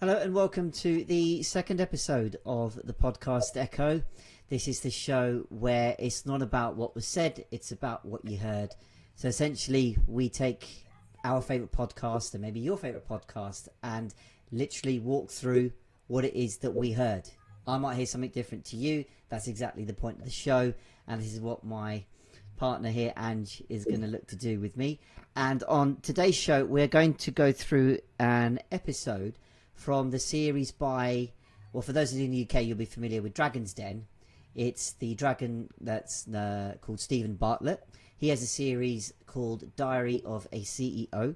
Hello and welcome to the second episode of the podcast Echo. This is the show where it's not about what was said, it's about what you heard. So essentially we take our favourite podcast and maybe your favourite podcast and literally walk through what it is that we heard. I might hear something different to you. That's exactly the point of the show, and this is what my partner here, Ange, is going to look to do with me. And on today's show we're going to go through an episode from the series by, well, for those of you in the UK, you'll be familiar with Dragon's Den. It's the dragon that's called Stephen Bartlett. He has a series called Diary of a CEO,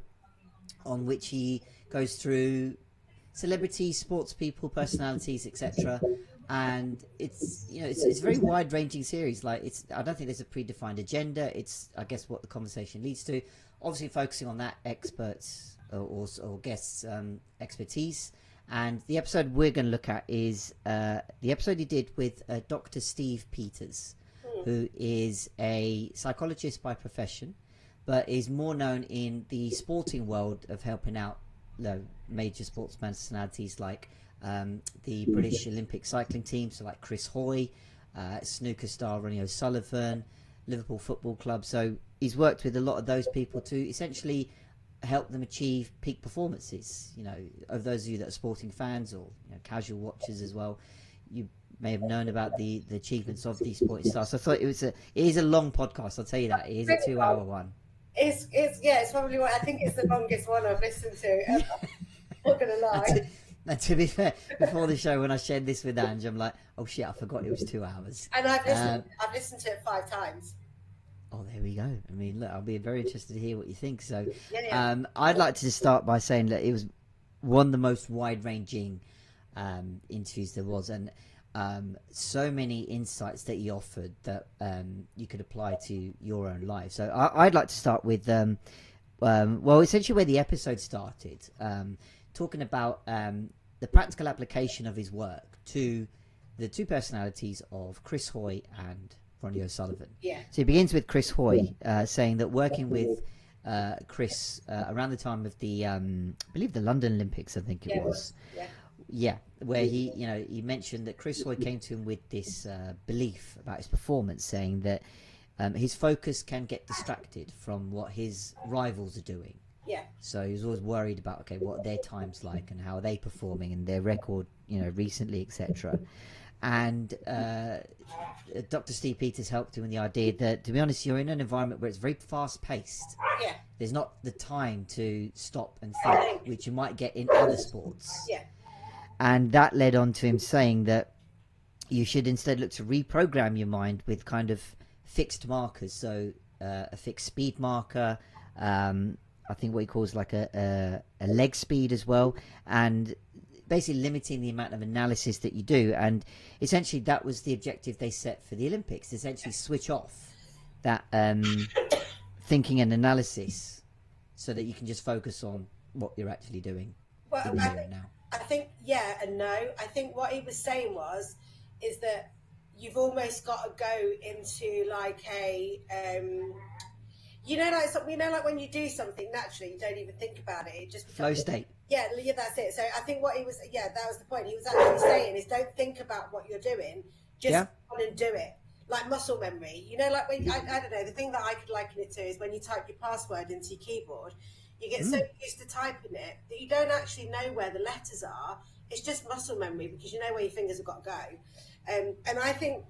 on which he goes through celebrities, sports people, personalities, etc. And it's a very wide-ranging series. Like, I don't think there's a predefined agenda. It's, I guess, what the conversation leads to. Obviously, focusing on that experts or guests' expertise. And the episode we're going to look at is the episode he did with Dr. Steve Peters, who is a psychologist by profession, but is more known in the sporting world of helping out major sports personalities like the British Olympic cycling team, so like Chris Hoy, snooker star Ronnie O'Sullivan, Liverpool Football Club. So he's worked with a lot of those people to essentially help them achieve peak performances. Of those of you that are sporting fans or casual watchers as well, you may have known about the achievements of these sporting stars. So I thought it is a long podcast, I'll tell you that. It is a 2-hour one. It's probably what I think it's the longest one I've listened to ever. Not gonna lie. And to be fair, before the show when I shared this with Ange, I'm like, oh shit, I forgot it was 2 hours. And I've listened to it 5 times. Oh, there we go. I mean, look, I'll be very interested to hear what you think. So, Yeah. I'd like to just start by saying that it was one of the most wide-ranging interviews there was, and so many insights that he offered that you could apply to your own life. So, I'd like to start with, essentially where the episode started, talking about the practical application of his work to the two personalities of Chris Hoy and Ronnie O'Sullivan. Yeah. So he begins with Chris Hoy saying that working with Chris around the time of the, I believe the London Olympics, I think it was. Yeah, where he mentioned that Chris Hoy came to him with this belief about his performance, saying that his focus can get distracted from what his rivals are doing. Yeah. So he was always worried about, okay, what are their times like and how are they performing and their record, recently, etc. And Dr. Steve Peters helped him with the idea that, to be honest, you're in an environment where it's very fast-paced. Yeah. There's not the time to stop and think, which you might get in other sports. Yeah. And that led on to him saying that you should instead look to reprogram your mind with kind of fixed markers. So a fixed speed marker, I think what he calls like a leg speed as well, and basically limiting the amount of analysis that you do. And essentially that was the objective they set for the Olympics, to essentially switch off that thinking and analysis so that you can just focus on what you're actually doing in the here and now. I think yeah and no. I think what he was saying is that you've almost got to go into like a like when you do something naturally, you don't even think about it. It just becomes flow state. Yeah, that's it. So I think what he was, that was the point. He was actually saying is don't think about what you're doing, just go on and do it. Like muscle memory. Like when, I don't know, the thing that I could liken it to is when you type your password into your keyboard, you get so used to typing it that you don't actually know where the letters are. It's just muscle memory because you know where your fingers have got to go. And I think,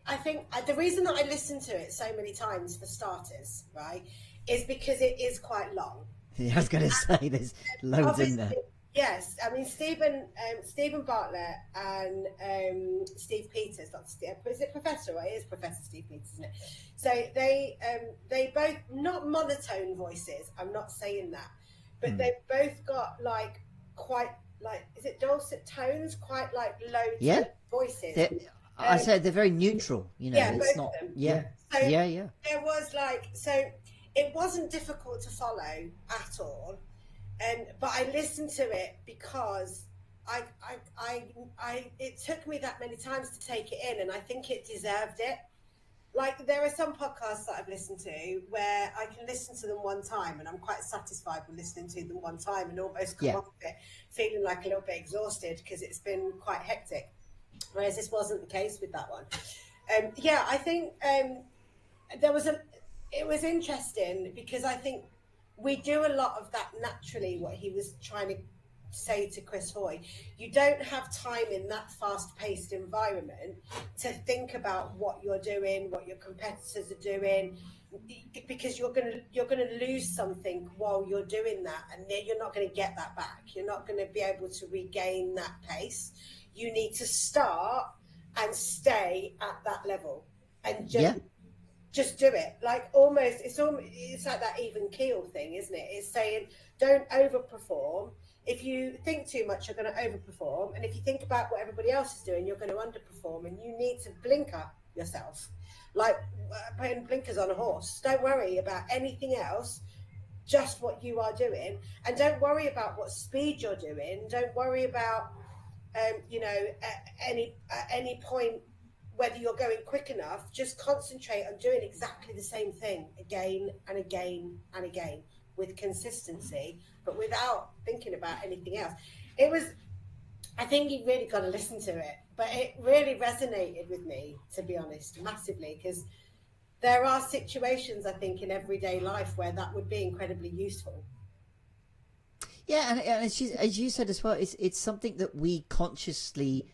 I think the reason that I listen to it so many times, for starters, right, is because it is quite long. Yeah, I was going to say there's loads in there. Yes, I mean Stephen Bartlett and Steve Peters. Is it Professor? Well, it is Professor Steve Peters, isn't it? So they both, not monotone voices. I'm not saying that, but they've both got like quite like, is it dulcet tones? Quite like low voices. I said they're very neutral. It's not. Yeah. So yeah. There was it wasn't difficult to follow at all. But I listened to it because it took me that many times to take it in, and I think it deserved it. like there are some podcasts that I've listened to where I can listen to them one time and I'm quite satisfied with listening to them one time and almost come Yeah. off of it feeling like a little bit exhausted because it's been quite hectic. Whereas this wasn't the case with that one. Yeah, I think there was a. It was interesting because I think we do a lot of that naturally. What he was trying to say to Chris Hoy, you don't have time in that fast-paced environment to think about what you're doing, what your competitors are doing, because you're gonna lose something while you're doing that, and then you're not going to get that back. You're not going to be able to regain that pace. You need to start and stay at that level and Yeah. just do it. Like almost it's like that even keel thing, isn't it? It's saying don't overperform. If you think too much, you're going to overperform, and if you think about what everybody else is doing, you're going to underperform, and you need to blinker yourself, like putting blinkers on a horse. Don't worry about anything else, just what you are doing, and don't worry about what speed you're doing. Don't worry about at any point whether you're going quick enough. Just concentrate on doing exactly the same thing again and again and again with consistency, but without thinking about anything else. It was, I think you really got to listen to it, but it really resonated with me, to be honest, massively, because there are situations, I think, in everyday life where that would be incredibly useful. Yeah, and as you said as well, it's something that we consciously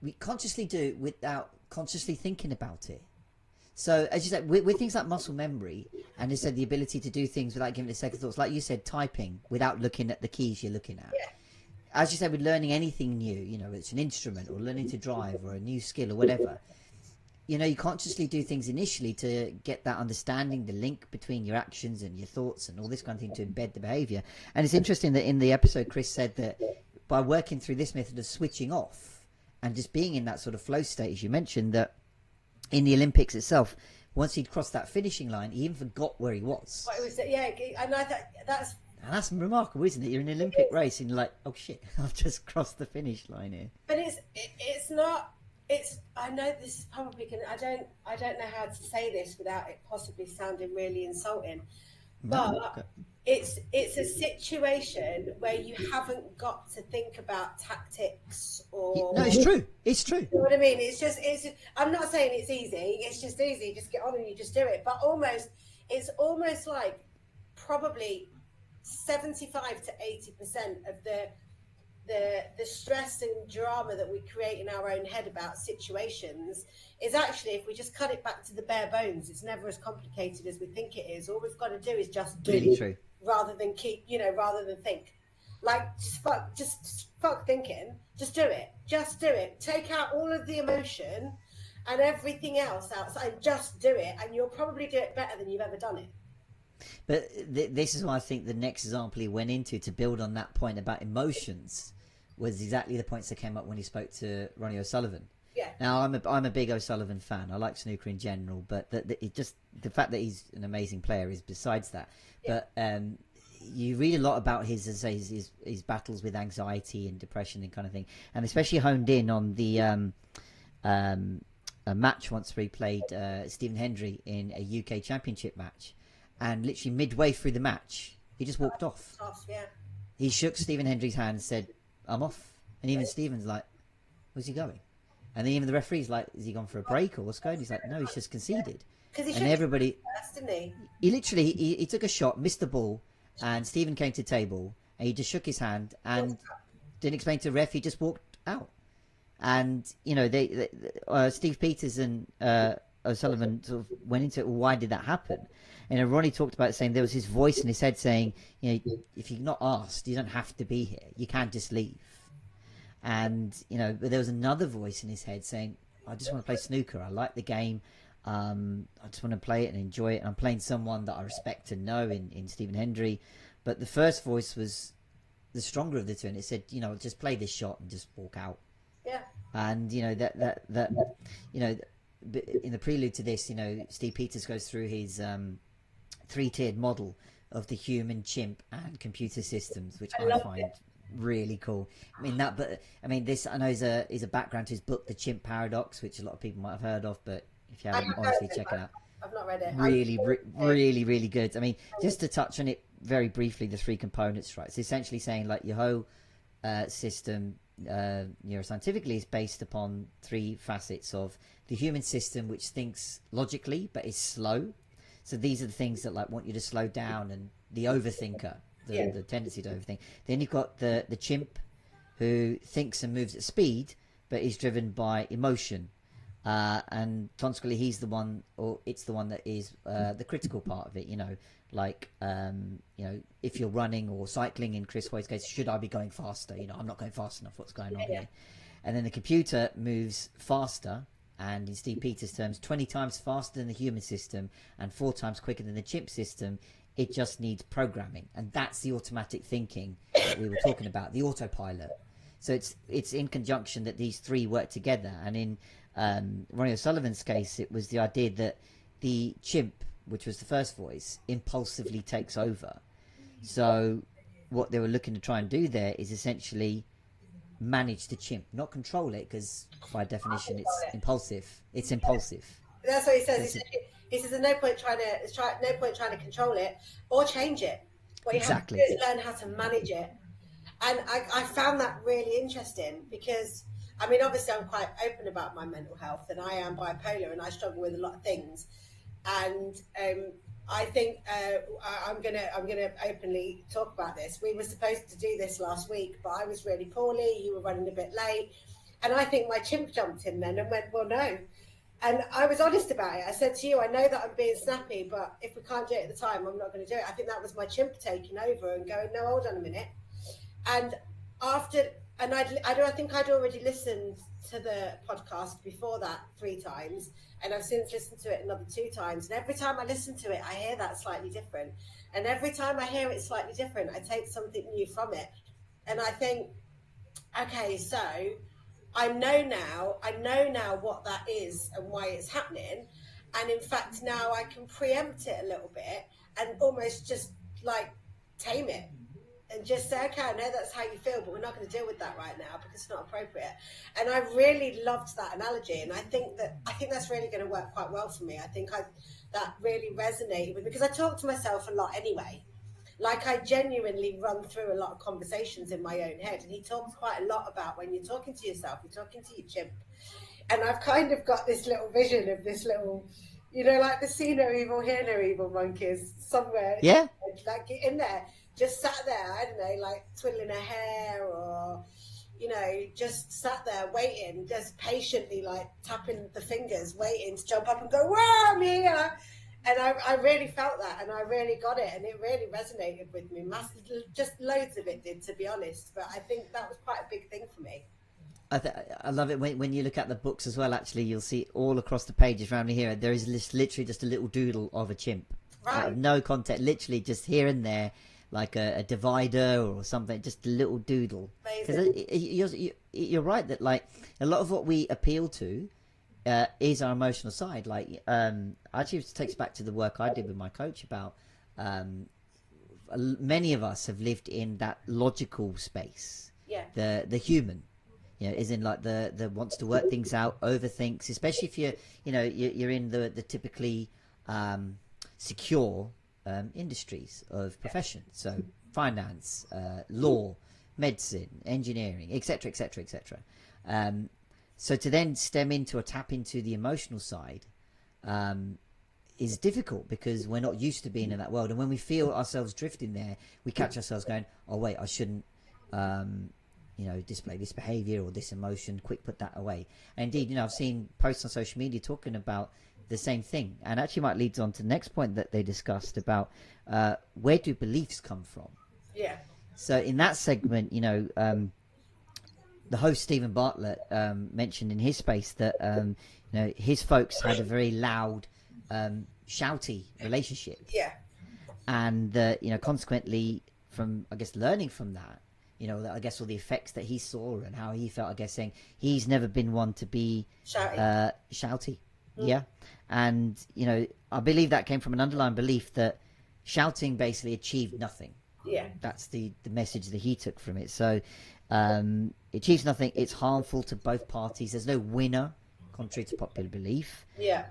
do without consciously thinking about it. So as you said, with things like muscle memory, and as said, the ability to do things without giving it second thoughts, like you said, typing without looking at the keys you're looking at. Yeah. As you said, with learning anything new, it's an instrument or learning to drive or a new skill or whatever. You consciously do things initially to get that understanding, the link between your actions and your thoughts and all this kind of thing to embed the behavior. And it's interesting that in the episode, Chris said that by working through this method of switching off and just being in that sort of flow state, as you mentioned, that in the Olympics itself, once he'd crossed that finishing line, he even forgot where he was. Well, it was, yeah, and I thought and that's remarkable, isn't it? You're in an Olympic race and you're like, oh shit, I've just crossed the finish line here. But it's not. It's, I know this is probably going to, I don't know how to say this without it possibly sounding really insulting, but Okay. it's a situation where you haven't got to think about tactics or. No, it's true. It's true. You know what I mean? I'm not saying it's easy. It's just easy. Just get on and you just do it. But it's almost like probably 75 to 80% of the stress and drama that we create in our own head about situations is actually, if we just cut it back to the bare bones, it's never as complicated as we think it is. All we've got to do is just do, really true, rather than rather than think. Like just fuck thinking. Just do it. Just do it. Take out all of the emotion and everything else outside. Just do it, and you'll probably do it better than you've ever done it. But this is why I think the next example he went into to build on that point about emotions was exactly the points that came up when he spoke to Ronnie O'Sullivan. Yeah. Now I'm a big O'Sullivan fan. I like snooker in general, but the fact that he's an amazing player is besides that. Yeah. But you read a lot about his battles with anxiety and depression and kind of thing, and especially honed in on the a match once where he played Stephen Hendry in a UK Championship match. And literally midway through the match, he just walked off. Yeah. He shook Stephen Hendry's hand and said, I'm off. And even Stephen's like, where's he going? And then even the referee's like, is he gone for a break or what's going on? He's like, no, he's just conceded. And everybody... First, didn't he? He literally, he took a shot, missed the ball, and Stephen came to the table, and he just shook his hand and didn't explain to the ref, he just walked out. And, Steve Peters and O'Sullivan sort of went into it, why did that happen? And Ronnie talked about it, saying there was his voice in his head saying, if you're not asked, you don't have to be here. You can't just leave. And, but there was another voice in his head saying, I just want to play snooker. I like the game. I just want to play it and enjoy it. And I'm playing someone that I respect and know in Stephen Hendry. But the first voice was the stronger of the two. And it said, just play this shot and just walk out. Yeah. And, in the prelude to this, Steve Peters goes through his three-tiered model of the human, chimp, and computer systems, which I find really cool. This I know is a background to his book, The Chimp Paradox, which a lot of people might have heard of, but If you I haven't, have heard honestly, it. check it out. I've not read it. Really good. I mean, just to touch on it very briefly, the three components, right? It's essentially saying like your whole system neuroscientifically is based upon three facets of the human system, which thinks logically but is slow. So these are the things that like want you to slow down, and the overthinker, the tendency to overthink. Then you've got the chimp, who thinks and moves at speed but is driven by emotion. And consequently, he's the one, or it's the one that is the critical part of it. Like if you're running or cycling, in Chris Hoy's case, should I be going faster? I'm not going fast enough. What's going on here? And then the computer moves faster, and in Steve Peters' terms, 20 times faster than the human system and 4 times quicker than the chimp system. It just needs programming, and that's the automatic thinking that we were talking about, the autopilot. So it's in conjunction that these three work together, and in Ronnie O'Sullivan's case, it was the idea that the chimp, which was the first voice, impulsively takes over. So what they were looking to try and do there is essentially manage the chimp, not control it, because by definition it's impulsive. It's impulsive. That's what he says. He says there's no point trying to control it or change it. What you have to do is learn how to manage it. And I found that really interesting because, I mean, obviously I'm quite open about my mental health, and I am bipolar and I struggle with a lot of things. And I think I'm gonna openly talk about this. We were supposed to do this last week, but I was really poorly. You were running a bit late, and I think my chimp jumped in then and went, well, no. And I was honest about it. I said to you, I know that I'm being snappy, but if we can't do it at the time, I'm not going to do it. I think that was my chimp taking over and going, no, hold on a minute. And I think I'd already listened to the podcast before that 3 times, and I've since listened to it another 2 times. And every time I listen to it, I hear that slightly different. And every time I hear it slightly different, I take something new from it. And I think, okay, so I know now what that is and why it's happening. And in fact, now I can preempt it a little bit and almost just like tame it. And just say, okay, I know that's how you feel, but we're not going to deal with that right now because it's not appropriate. And I really loved that analogy, and I think that's really going to work quite well for me. I think that really resonated with me because I talk to myself a lot anyway. Like I genuinely run through a lot of conversations in my own head, and he talks quite a lot about when you're talking to yourself, you're talking to your chimp. And I've kind of got this little vision of this little, like the see no evil, hear no evil monkeys somewhere. Yeah. Like in there. Just sat there, I don't know, like twiddling her hair or, just sat there waiting, just patiently like tapping the fingers, waiting to jump up and go, wow, I'm here. And I really felt that, and I really got it, and it really resonated with me. Just loads of it did, to be honest. But I think that was quite a big thing for me. I love it when you look at the books as well. Actually, you'll see all across the pages around here, there is literally just a little doodle of a chimp. Right. No context, literally just here and there. Like a divider or something, just a little doodle. Because you're right that like a lot of what we appeal to is our emotional side. Like actually, it takes back to the work I did with my coach about many of us have lived in that logical space. Yeah. The human, is in like the wants to work things out, overthinks, especially if you're in the typically secure industries of profession, so finance, law, medicine, engineering, etc. So to then stem into or tap into the emotional side is difficult because we're not used to being in that world, and when we feel ourselves drifting there, we catch ourselves going, oh wait, I shouldn't display this behavior or this emotion, quick put that away. And indeed, I've seen posts on social media talking about the same thing, and actually might lead on to the next point that they discussed about where do beliefs come from. Yeah. So in that segment, the host Stephen Bartlett mentioned in his space that his folks had a very loud, shouty relationship. Yeah. And consequently, from learning from that, I guess all the effects that he saw and how he felt, saying he's never been one to be shouty. Yeah. And, I believe that came from an underlying belief that shouting basically achieved nothing. Yeah. That's the message that he took from it. So it achieves nothing. It's harmful to both parties. There's no winner, contrary to popular belief. Yeah.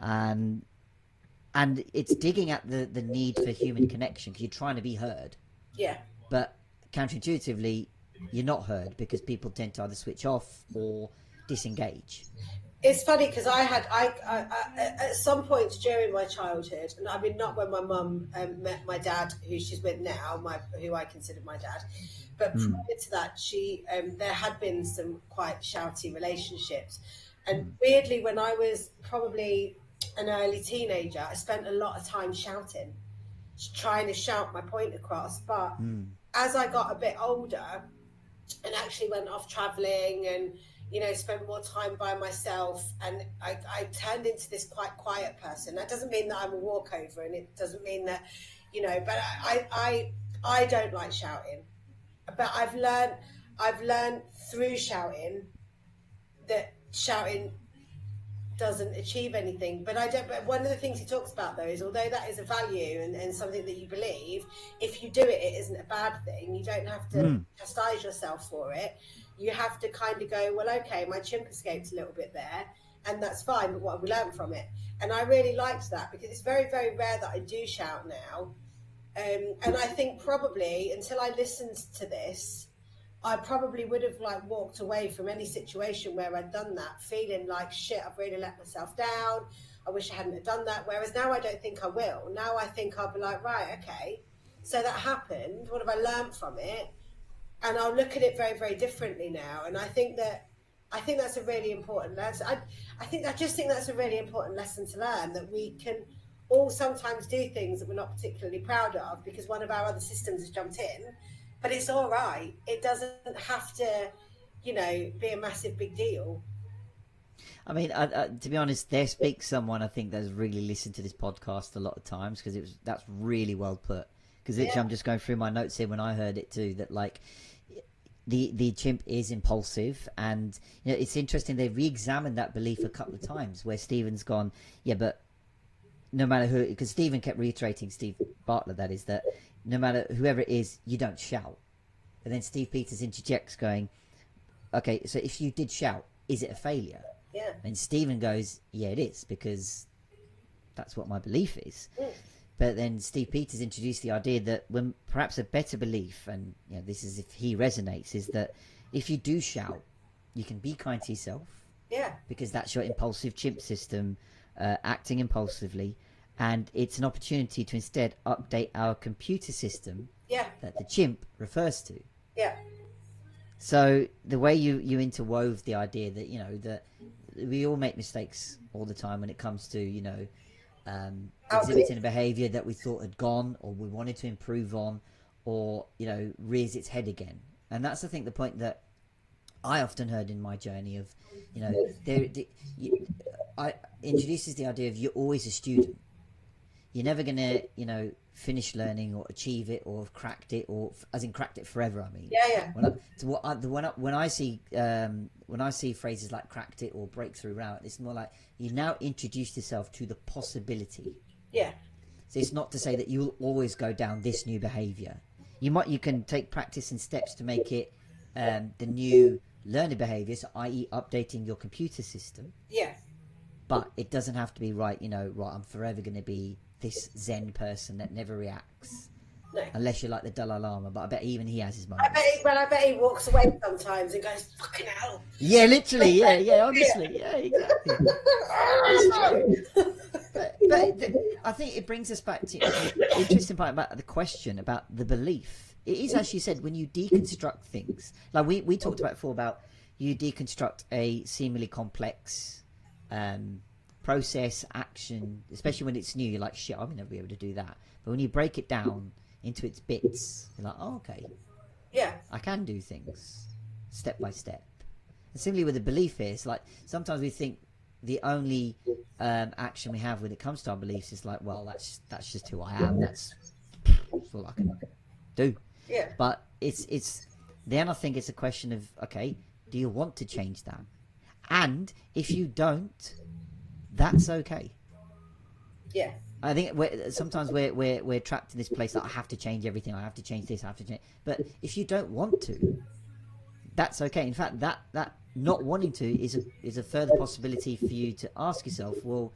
And it's digging at the need for human connection, because you're trying to be heard. Yeah. But counterintuitively, you're not heard, because people tend to either switch off or disengage. It's funny because I at some points during my childhood, and I mean not when my mum met my dad, who she's with now, who I considered my dad, but prior to that, there had been some quite shouty relationships, and weirdly, when I was probably an early teenager, I spent a lot of time shouting, trying to shout my point across. But as I got a bit older and actually went off traveling and, you know, spent more time by myself, and I turned into this quite quiet person. That doesn't mean that I'm a walkover, and it doesn't mean that, you know, but I don't like shouting. But I've learned through shouting that shouting doesn't achieve anything. But one of the things he talks about though is, although that is a value and something that you believe, if you do it, it isn't a bad thing. You don't have to chastise yourself for it. You have to kind of go, well, okay, my chimp escaped a little bit there, and that's fine, but what have we learned from it? And I really liked that, because it's very, very rare that I do shout now. And I think probably until I listened to this, I probably would have like walked away from any situation where I'd done that, feeling like shit, I've really let myself down. I wish I hadn't have done that. Whereas now I don't think I will. Now I think I'll be like, right, okay, so that happened. What have I learned from it? And I'll look at it very, very differently now. And I think that's a really important lesson. I just think that's a really important lesson to learn, that we can all sometimes do things that we're not particularly proud of because one of our other systems has jumped in. But it's all right. It doesn't have to, you know, be a massive big deal. I mean, to be honest, there speaks someone I think that's really listened to this podcast a lot of times, because that's really well put. Because literally, I'm just going through my notes here when I heard it too, that like the chimp is impulsive, and you know, it's interesting. They re-examined that belief a couple of times, where Stephen's gone, yeah, but no matter who, because Stephen kept reiterating, Steve Bartlett, that is, that no matter whoever it is, you don't shout. And then Steve Peters interjects going, okay, so if you did shout, is it a failure? Yeah. And Stephen goes, yeah, it is, because that's what my belief is. But then Steve Peters introduced the idea that when perhaps a better belief, and you know, this is if he resonates, is that if you do shout, you can be kind to yourself. Yeah. Because that's your impulsive chimp system acting impulsively. And it's an opportunity to instead update our computer system that the chimp refers to. Yeah. So the way you interwove the idea that, you know, that we all make mistakes all the time when it comes to, you know, exhibiting a behaviour that we thought had gone, or we wanted to improve on, or, you know, rears its head again. And that's, I think, the point that I often heard in my journey of, you know, I introduces the idea of you're always a student. You're never going to, you know, finish learning or achieve it or have cracked it, or as in cracked it forever. I mean, when I see phrases like cracked it or breakthrough route, it's more like you now introduced yourself to the possibility. Yeah. So it's not to say that you'll always go down this new behaviour. You can take practice and steps to make it the new learning behaviours, i.e., updating your computer system. Yeah. But it doesn't have to be right. You know, right? I'm forever going to be this Zen person that never reacts, unless you're like the Dalai Lama. But I bet even he has his moments. I bet he walks away sometimes and goes, "Fucking hell." Yeah, literally. Yeah, honestly. Yeah, exactly. but I think it brings us back to the interesting part about the question about the belief. It is, as you said, when you deconstruct things. Like we talked about before, about you deconstruct a seemingly complex process, action, especially when it's new. You're like, shit, I'll never be able to do that. But when you break it down into its bits, you're like, oh, okay, yeah, I can do things step by step. And similarly with the belief is, like, sometimes we think the only action we have when it comes to our beliefs is like, well, that's just who I am. That's all I can do. Yeah. But it's then I think it's a question of, okay, do you want to change that? And if you don't, that's okay. Yeah. I think sometimes we're trapped in this place that I have to change everything. I have to change this. I have to change. But if you don't want to, that's okay. In fact, that not wanting to is a further possibility for you to ask yourself, well,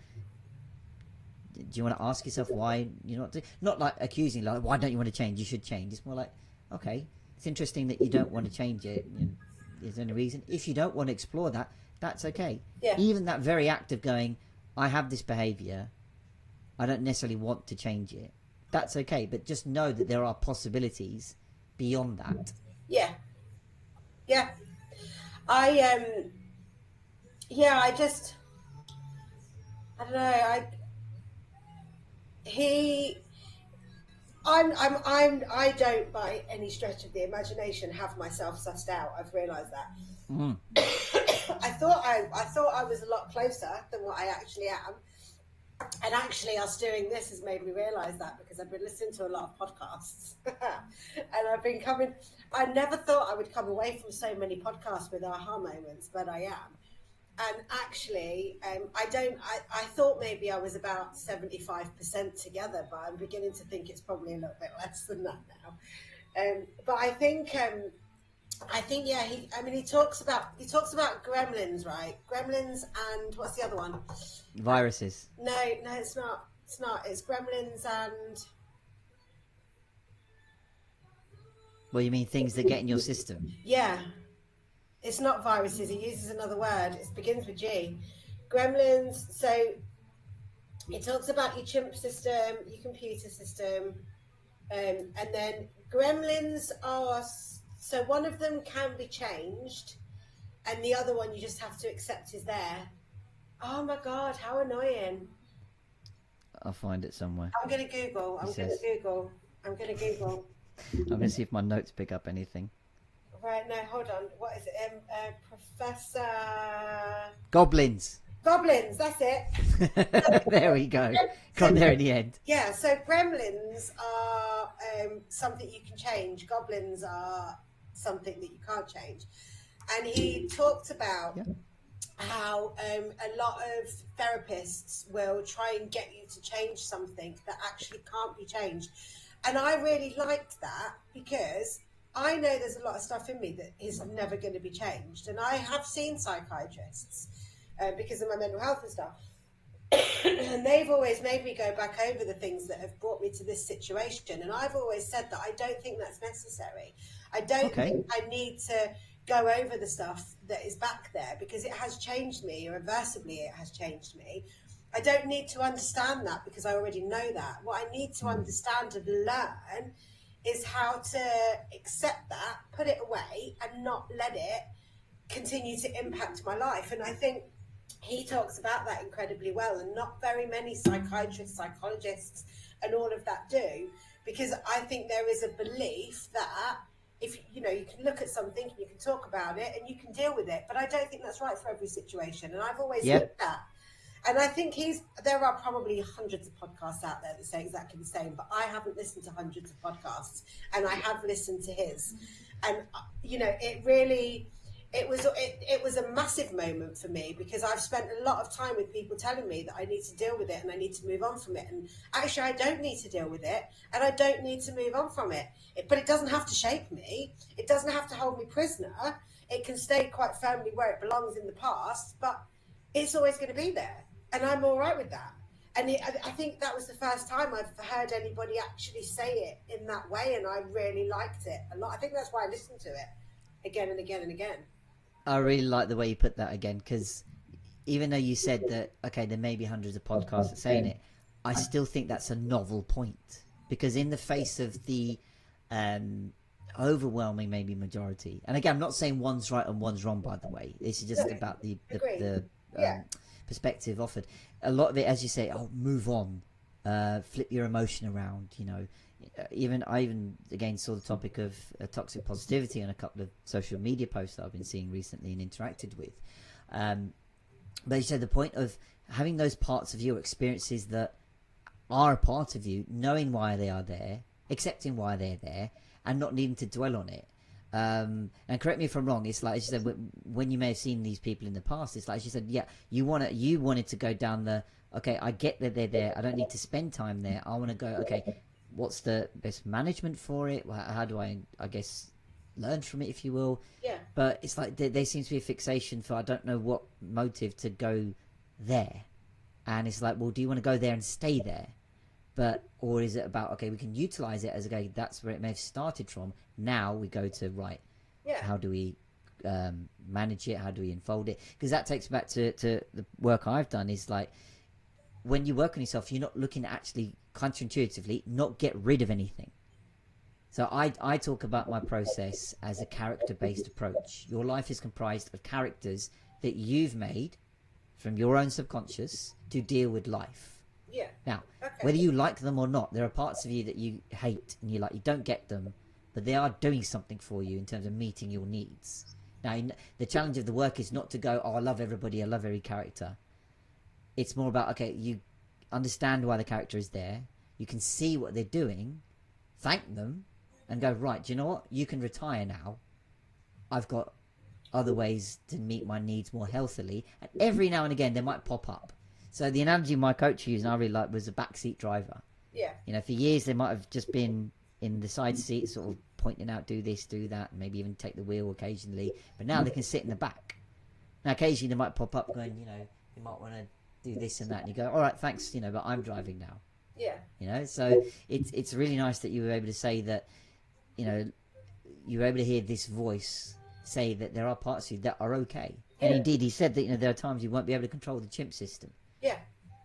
do you want to ask yourself why you're not doing, not like accusing, like, why don't you want to change? You should change. It's more like, okay, it's interesting that you don't want to change it. Is there any reason? If you don't want to explore that, that's okay. Yeah. Even that very act of going, I have this behavior, I don't necessarily want to change it, that's okay. But just know that there are possibilities beyond that. Yeah. Yeah. I don't know. I don't by any stretch of the imagination have myself sussed out. I've realised that. Mm. I thought I was a lot closer than what I actually am. And actually, us doing this has made me realise that, because I've been listening to a lot of podcasts, and I've been coming. I never thought I would come away from so many podcasts with aha moments, but I am. And actually, I thought maybe I was about 75% together, but I'm beginning to think it's probably a little bit less than that now. But I think, yeah. He talks about gremlins, right? Gremlins, and what's the other one? Viruses. No, it's not. It's not. It's gremlins and. Well, you mean things that get in your system? Yeah. It's not viruses. He uses another word. It begins with G. Gremlins. So it talks about your chimp system, your computer system, and then gremlins are. So one of them can be changed, and the other one you just have to accept is there. Oh my God! How annoying! I'll find it somewhere. I'm gonna Google. I'm gonna Google. I'm gonna see if my notes pick up anything. Right, no, hold on. What is it? Professor... Goblins. Goblins, that's it. There we go. Got there in the end. Yeah, so gremlins are something you can change. Goblins are something that you can't change. And he talked about how a lot of therapists will try and get you to change something that actually can't be changed. And I really liked that, because I know there's a lot of stuff in me that is never going to be changed. And I have seen psychiatrists because of my mental health and stuff. And they've always made me go back over the things that have brought me to this situation. And I've always said that I don't think that's necessary. I don't think I need to go over the stuff that is back there, because it has changed me, irreversibly it has changed me. I don't need to understand that, because I already know that. What I need to understand and learn is how to accept that, put it away, and not let it continue to impact my life. And I think he talks about that incredibly well, and not very many psychiatrists, psychologists, and all of that do, because I think there is a belief that if you can look at something, you can talk about it, and you can deal with it. But I don't think that's right for every situation, and I've always said that. And I think there are probably hundreds of podcasts out there that say exactly the same, but I haven't listened to hundreds of podcasts, and I have listened to his. And, it was a massive moment for me, because I've spent a lot of time with people telling me that I need to deal with it and I need to move on from it. And actually, I don't need to deal with it, and I don't need to move on from it. But it doesn't have to shape me. It doesn't have to hold me prisoner. It can stay quite firmly where it belongs in the past, but it's always going to be there. And I'm all right with that. And I think that was the first time I've heard anybody actually say it in that way, and I really liked it a lot. I think that's why I listened to it again and again and again. I really like the way you put that again, because even though you said that, okay, there may be hundreds of podcasts that saying it, I still think that's a novel point. Because in the face of the overwhelming maybe majority, and again, I'm not saying one's right and one's wrong, by the way. This is just about the perspective offered. A lot of it, as you say, move on, flip your emotion around. I even again saw the topic of toxic positivity on a couple of social media posts that I've been seeing recently and interacted with. But you said the point of having those parts of your experiences that are a part of you, knowing why they are there, accepting why they're there, and not needing to dwell on it. And correct me if I'm wrong, it's like, as you said, when you may have seen these people in the past, it's like, as you said, you wanted to go down the, okay, I get that they're there, I don't need to spend time there, I want to go, okay, what's the best management for it? How do I guess, learn from it, if you will. Yeah. But it's like there seems to be a fixation for, I don't know what motive to go there. And it's like, well, do you want to go there and stay there? But, or is it about, okay, we can utilize it as, okay, that's where it may have started from. Now we go to, right, how do we manage it? How do we unfold it? Because that takes back to the work I've done, is like, when you work on yourself, you're not looking to actually counterintuitively not get rid of anything. So I talk about my process as a character-based approach. Your life is comprised of characters that you've made from your own subconscious to deal with life. Yeah. Now, whether you like them or not, there are parts of you that you hate and you don't get them, but they are doing something for you in terms of meeting your needs. Now, the challenge of the work is not to go, oh, I love everybody, I love every character. It's more about, okay, you understand why the character is there, you can see what they're doing, thank them, and go, right, do you know what? You can retire now. I've got other ways to meet my needs more healthily. And every now and again, they might pop up. So the analogy my coach used, and I really liked, was a backseat driver. Yeah. You know, for years, they might have just been in the side seat, sort of pointing out, do this, do that, and maybe even take the wheel occasionally. But now they can sit in the back. Now, occasionally, they might pop up going, you know, you might want to do this and that. And you go, all right, thanks, you know, but I'm driving now. Yeah. You know, so it's really nice that you were able to say that, you know, you were able to hear this voice say that there are parts of you that are okay. And indeed, he said that, you know, there are times you won't be able to control the chimp system. Yeah.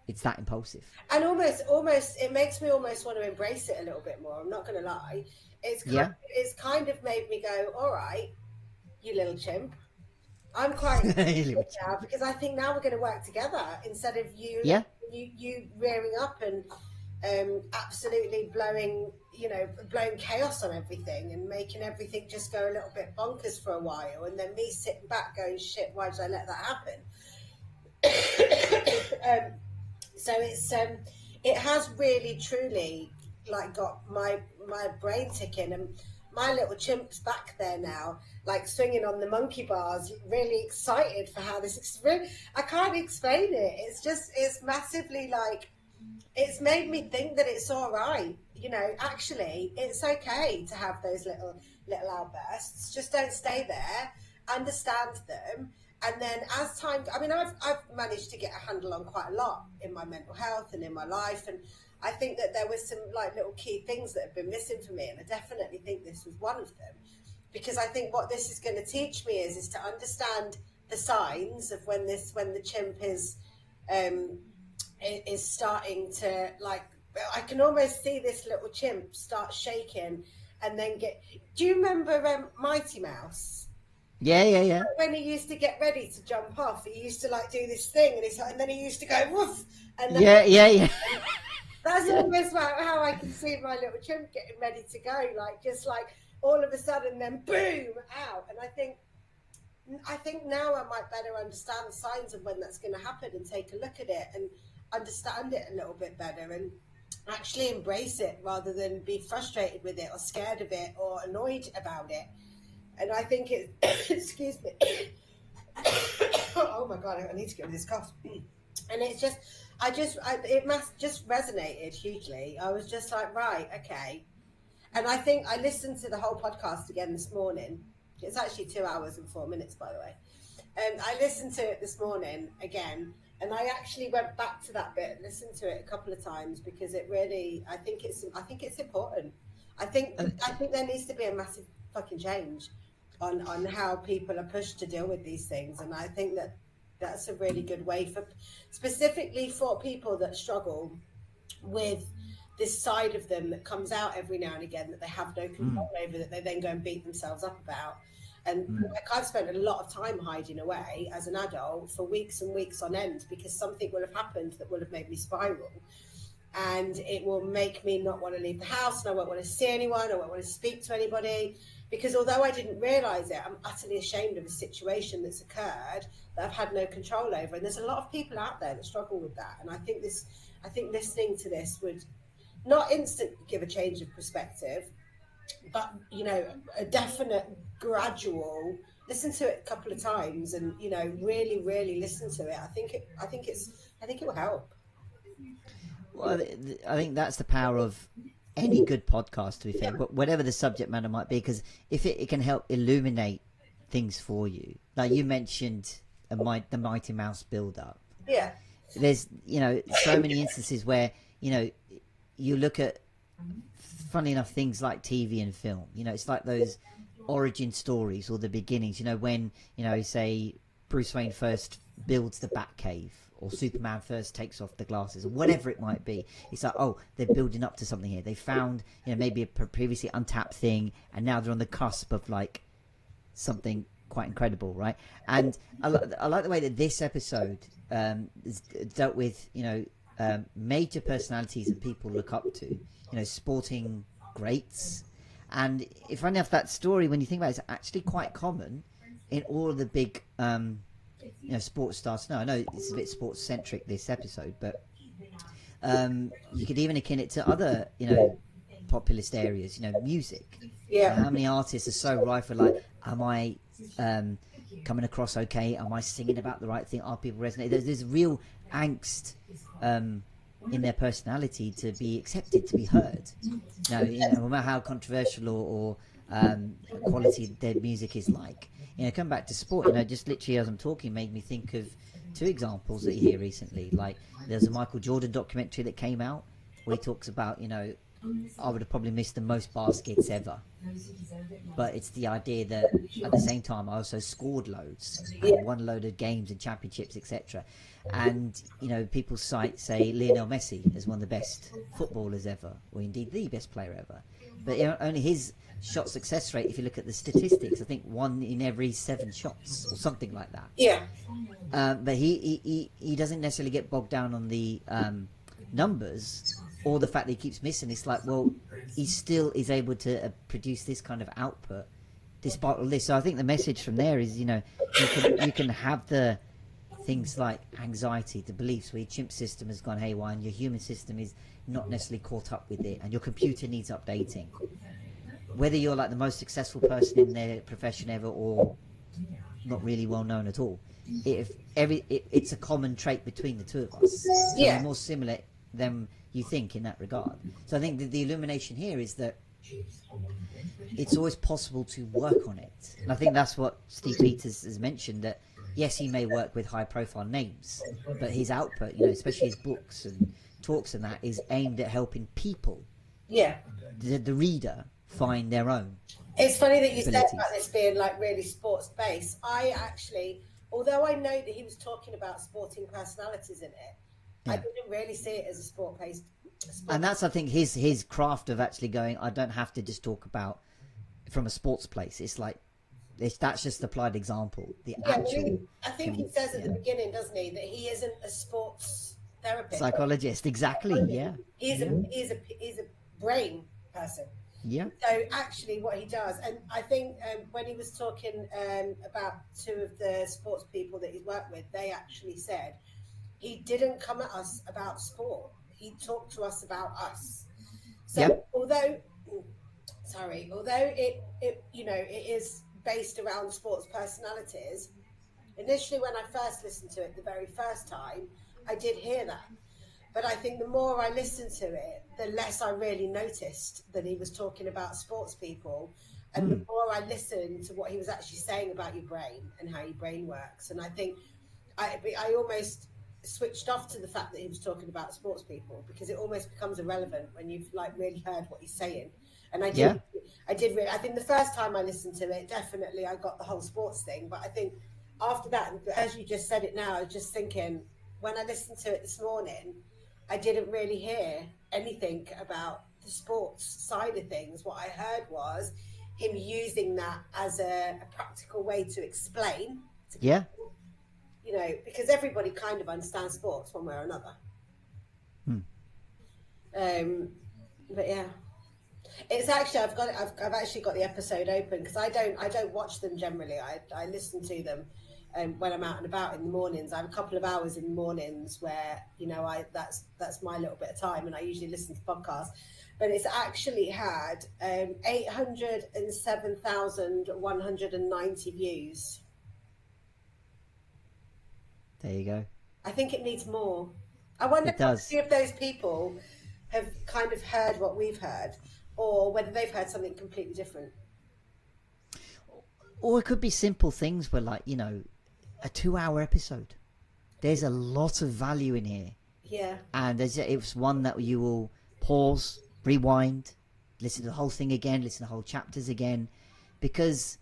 It's that impulsive. And almost, it makes me almost want to embrace it a little bit more. I'm not going to lie. It's kind of made me go, all right, you little chimp. I'm quite now, because I think now we're going to work together instead of you rearing up and absolutely blowing chaos on everything and making everything just go a little bit bonkers for a while, and then me sitting back going, shit, why did I let that happen? So it has really truly like got my brain ticking, and my little chimp's back there now, like swinging on the monkey bars, really excited for how this experience. I can't explain it. It's massively like, it's made me think that it's all right. You know, actually, it's okay to have those little outbursts. Just don't stay there. Understand them. And then as time, I mean, I've managed to get a handle on quite a lot in my mental health and in my life. And I think that there was some like little key things that have been missing for me. And I definitely think this was one of them, because I think what this is going to teach me is to understand the signs of when the chimp is starting to, like, I can almost see this little chimp start shaking and then do you remember Mighty Mouse? Yeah. When he used to get ready to jump off, he used to like do this thing, and then he used to go woof. And then yeah. That's almost how I can see my little chimp getting ready to go, like just like all of a sudden, then boom, out. And I think now I might better understand the signs of when that's going to happen and take a look at it and understand it a little bit better and actually embrace it rather than be frustrated with it or scared of it or annoyed about it. And I think it, excuse me, oh my God, I need to get rid of this cough. And it's just, it must just resonated hugely. I was just like, right, okay. And I think I listened to the whole podcast again this morning. It's actually 2 hours and 4 minutes, by the way. And I listened to it this morning again, and I actually went back to that bit and listened to it a couple of times because it really, I think it's important. I think there needs to be a massive fucking change on how people are pushed to deal with these things, and I think that's a really good way specifically for people that struggle with this side of them that comes out every now and again that they have no control over, that they then go and beat themselves up about. And like, I've spent a lot of time hiding away as an adult for weeks and weeks on end because something will have happened that will have made me spiral, and it will make me not want to leave the house, and I won't want to see anyone, I won't want to speak to anybody, because although I didn't realise it, I'm utterly ashamed of a situation that's occurred that I've had no control over. And there's a lot of people out there that struggle with that. And I think listening to this would not instantly give a change of perspective, but, you know, a definite gradual, listen to it a couple of times and, you know, really, really listen to it. I think it will help. Well, I think that's the power of any good podcast, to be fair, but whatever the subject matter might be, because if it can help illuminate things for you, like you mentioned the Mighty Mouse build up. Yeah. There's, you know, so many instances where, you know, you look at, funny enough, things like TV and film, you know, it's like those origin stories or the beginnings, you know, when, you know, say Bruce Wayne first builds the Batcave, or Superman first takes off the glasses, or whatever it might be. It's like, oh, they're building up to something here. They found, you know, maybe a previously untapped thing, and now they're on the cusp of like something quite incredible, right? And I like the way that this episode is dealt with, you know, major personalities that people look up to, you know, sporting greats. And funny enough, that story, when you think about it, is actually quite common in all of the big you know, sports stars. No, I know it's a bit sports centric this episode, but you could even akin it to other, you know, populist areas, you know, music. Yeah. How many artists are so rife with like, am I coming across okay? Am I singing about the right thing? Are people resonate? There's real angst in their personality to be accepted, to be heard. Now, you know, no matter how controversial or quality their music is like. You know, come back to sport, you know, just literally as I'm talking made me think of two examples that you hear recently. Like, there's a Michael Jordan documentary that came out where he talks about, you know, I would have probably missed the most baskets ever. But it's the idea that at the same time I also scored loads and won a load of games and championships, etc. And, you know, people say Lionel Messi as one of the best footballers ever, or indeed the best player ever. But, you know, only his shot success rate, if you look at the statistics, I think 1 in every 7 shots or something like that. Yeah. But he doesn't necessarily get bogged down on the numbers or the fact that he keeps missing. It's like, well, he still is able to produce this kind of output despite all this. So I think the message from there is, you know, you can have the things like anxiety, the beliefs where your chimp system has gone haywire and your human system is not necessarily caught up with it, and your computer needs updating. Whether you're like the most successful person in their profession ever or not really well known at all, it's a common trait between the two of us. So we're more similar than you think in that regard. So I think the illumination here is that it's always possible to work on it. And I think that's what Steve Peters has mentioned, that yes, he may work with high profile names, but his output, you know, especially his books and talks and that, is aimed at helping people, the reader, find their own. It's funny that you abilities. said about this being like really sports based. I actually, although I know that he was talking about sporting personalities in it, I didn't really see it as a sport based. And that's, I think, his craft of actually going, I don't have to just talk about from a sports place. It's like, that's just applied example. I think he says at the beginning, doesn't he, that he isn't a sports therapist, psychologist. Exactly. He's a brain person. So actually what he does, and I think when he was talking about 2 of the sports people that he's worked with, they actually said he didn't come at us about sport. He talked to us about us. So although it you know, it is based around sports personalities, initially when I first listened to it the very first time, I did hear that. But I think the more I listened to it, the less I really noticed that he was talking about sports people. And the more I listened to what he was actually saying about your brain and how your brain works. And I think I almost switched off to the fact that he was talking about sports people, because it almost becomes irrelevant when you've like really heard what he's saying. And I think the first time I listened to it, definitely I got the whole sports thing. But I think after that, as you just said it now, I was just thinking, when I listened to it this morning, I didn't really hear anything about the sports side of things. What I heard was him using that as a practical way to explain to people, you know, because everybody kind of understands sports one way or another. But yeah, it's actually I've actually got the episode open, because I don't watch them generally. I listen to them when I'm out and about in the mornings. I have a couple of hours in the mornings where, you know, that's my little bit of time, and I usually listen to podcasts. But it's actually had 807,190 views. There you go. I think it needs more. I wonder It does. if those people have kind of heard what we've heard, or whether they've heard something completely different. Or it could be simple things where, like, you know, a 2-hour episode. There's a lot of value in here. Yeah. And it's one that you will pause, rewind, listen to the whole thing again, listen to the whole chapters again, because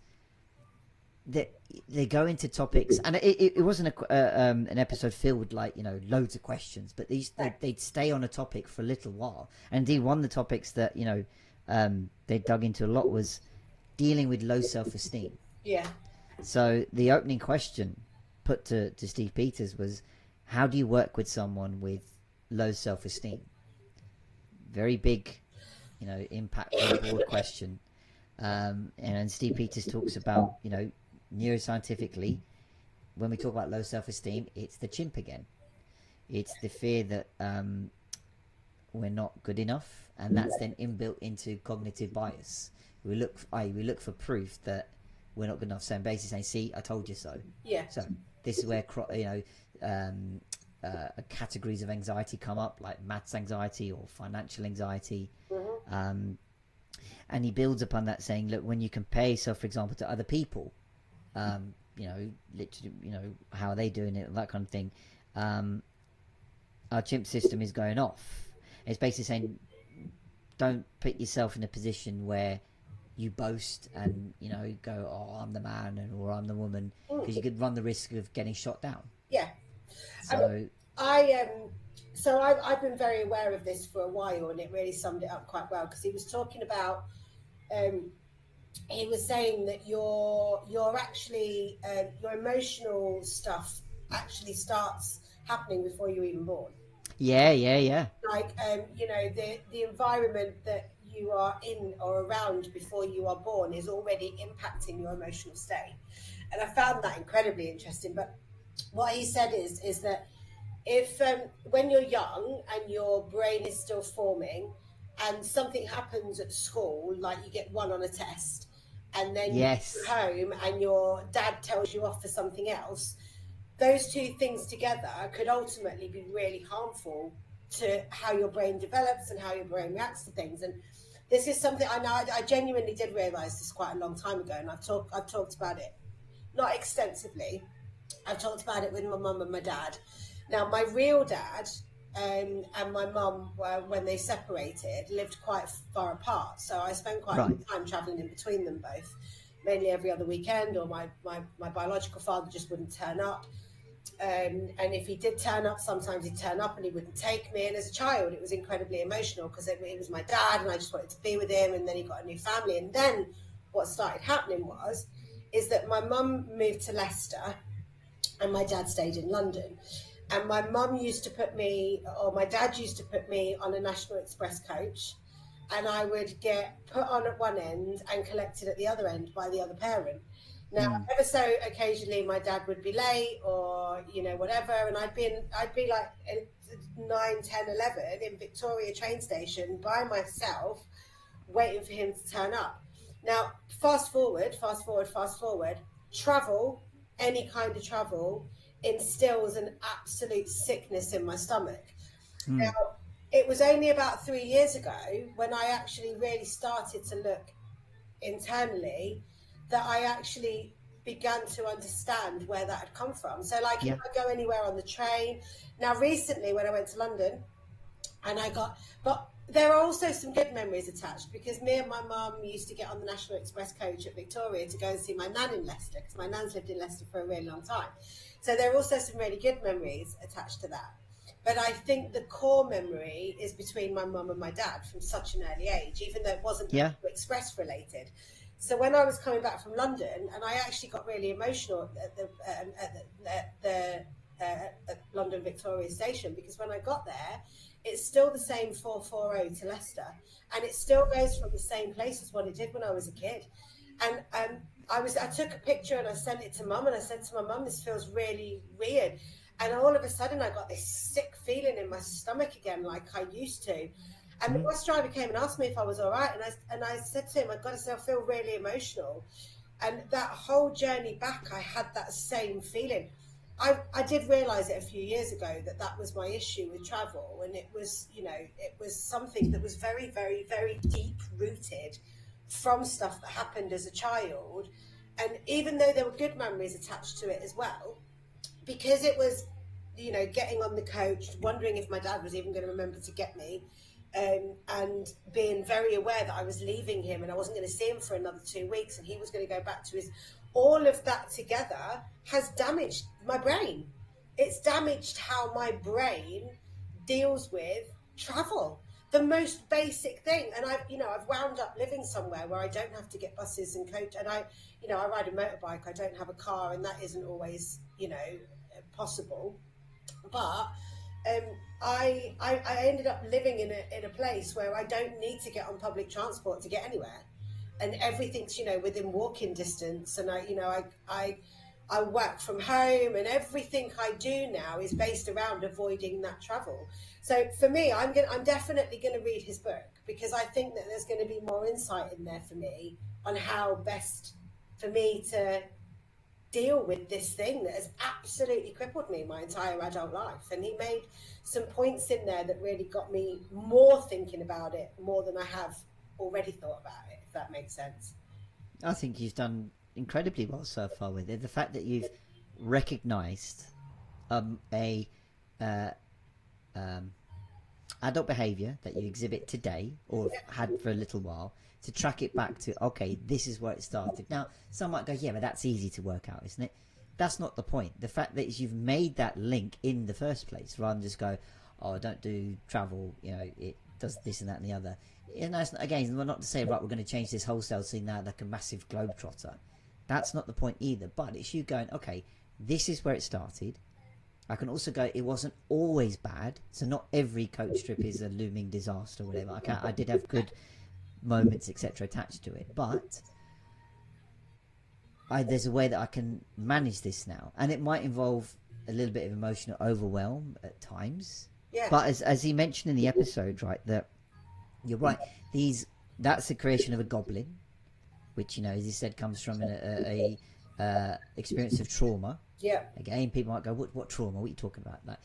they go into topics, and it wasn't an episode filled with, like, you know, loads of questions, but they'd stay on a topic for a little while. And indeed, one of the topics that, you know, they dug into a lot was dealing with low self-esteem. Yeah. So the opening question put to Steve Peters was, how do you work with someone with low self-esteem? Very big, you know, impact, broad question. And Steve Peters talks about, you know, neuroscientifically, when we talk about low self-esteem, it's the chimp again. It's the fear that we're not good enough, and that's then inbuilt into cognitive bias. We look for proof that we're not good enough. So I'm basically saying, see, I told you so. Yeah. So this is where, you know, categories of anxiety come up, like maths anxiety or financial anxiety. Mm-hmm. And he builds upon that, saying, look, when you compare yourself, for example, to other people, you know, literally, you know, how are they doing it, that kind of thing. Our chimp system is going off. It's basically saying, don't put yourself in a position where you boast and, you know, go, oh, I'm the man, or I'm the woman, because you could run the risk of getting shot down. Yeah. So I've been very aware of this for a while, and it really summed it up quite well, because he was talking about, he was saying that your actually your emotional stuff actually starts happening before you're even born. Yeah. Like, you know, the environment that you are in or around before you are born is already impacting your emotional state. And I found that incredibly interesting. But what he said is that if when you're young and your brain is still forming, and something happens at school, like you get 1 on a test, and then yes, you go home and your dad tells you off for something else, those two things together could ultimately be really harmful to how your brain develops and how your brain reacts to things. And this is something I know I genuinely did realize this quite a long time ago, and I've talked about it, not extensively. I've talked about it with my mum and my dad. Now, my real dad and my mum, when they separated, lived quite far apart. So I spent quite a long time travelling in between them both, mainly every other weekend, or my biological father just wouldn't turn up. And if he did turn up, sometimes he'd turn up and he wouldn't take me. And as a child, it was incredibly emotional, because it was my dad and I just wanted to be with him. And then he got a new family. And then what started happening is that my mum moved to Leicester and my dad stayed in London. And my mum used to put me, or my dad used to put me on a National Express coach, and I would get put on at one end and collected at the other end by the other parent. Now, ever so occasionally, my dad would be late, or, you know, whatever, and I'd be like 9, 10, 11 in Victoria train station by myself, waiting for him to turn up. Now, fast forward, travel, any kind of travel, instills an absolute sickness in my stomach. Now, it was only about 3 years ago when I actually really started to look internally that I actually began to understand where that had come from. So, like, if I go anywhere on the train, now recently when I went to London, and but there are also some good memories attached, because me and my mum used to get on the National Express coach at Victoria to go and see my nan in Leicester, because my nan's lived in Leicester for a really long time. So there are also some really good memories attached to that. But I think the core memory is between my mum and my dad from such an early age, even though it wasn't Express related. So when I was coming back from London, and I actually got really emotional at the London Victoria Station, because when I got there, it's still the same 440 to Leicester, and it still goes from the same place as what it did when I was a kid. And I took a picture and I sent it to Mum, and I said to my mum, this feels really weird. And all of a sudden I got this sick feeling in my stomach again, like I used to. And the bus driver came and asked me if I was all right. And I said to him, I've got to say, I feel really emotional. And that whole journey back, I had that same feeling. I did realize it a few years ago that that was my issue with travel, and it was, you know, it was something that was very, very, very deep rooted from stuff that happened as a child. And even though there were good memories attached to it as well, because it was, you know, getting on the coach, wondering if my dad was even going to remember to get me, and being very aware that I was leaving him and I wasn't going to see him for another 2 weeks and he was going to go back to his, all of that together has damaged my brain. It's damaged how my brain deals with travel, the most basic thing. And I've, you know, I've wound up living somewhere where I don't have to get buses and coach, and I, you know, I ride a motorbike, I don't have a car, and that isn't always, you know, possible. But I ended up living in a place where I don't need to get on public transport to get anywhere, and everything's, you know, within walking distance. And I, you know, I work from home, and everything I do now is based around avoiding that travel. So for me, I'm definitely going to read his book, because I think that there's going to be more insight in there for me on how best for me to deal with this thing that has absolutely crippled me my entire adult life. And he made some points in there that really got me more thinking about it more than I have already thought about it, if that makes sense. I think you've done incredibly well so far with it. The fact that you've recognized a adult behavior that you exhibit today or had for a little while, to track it back to, okay, this is where it started. Now, some might go, yeah, but that's easy to work out, isn't it? That's not the point. The fact that you've made that link in the first place, rather than just go, oh, I don't do travel, you know, it does this and that and the other. And that's, again, we're not to say, right, we're going to change this wholesale scene now like a massive globetrotter. That's not the point either. But it's you going, okay, this is where it started. I can also go, it wasn't always bad. So not every coach trip is a looming disaster or whatever. I did have good moments, etc., attached to it. But there's a way that I can manage this now. And it might involve a little bit of emotional overwhelm at times. Yeah. But as he mentioned in the episode, right, that you're right, that's the creation of a goblin, which, you know, as he said, comes from a experience of trauma. Yeah. Again, people might go, what trauma? What are you talking about? Like,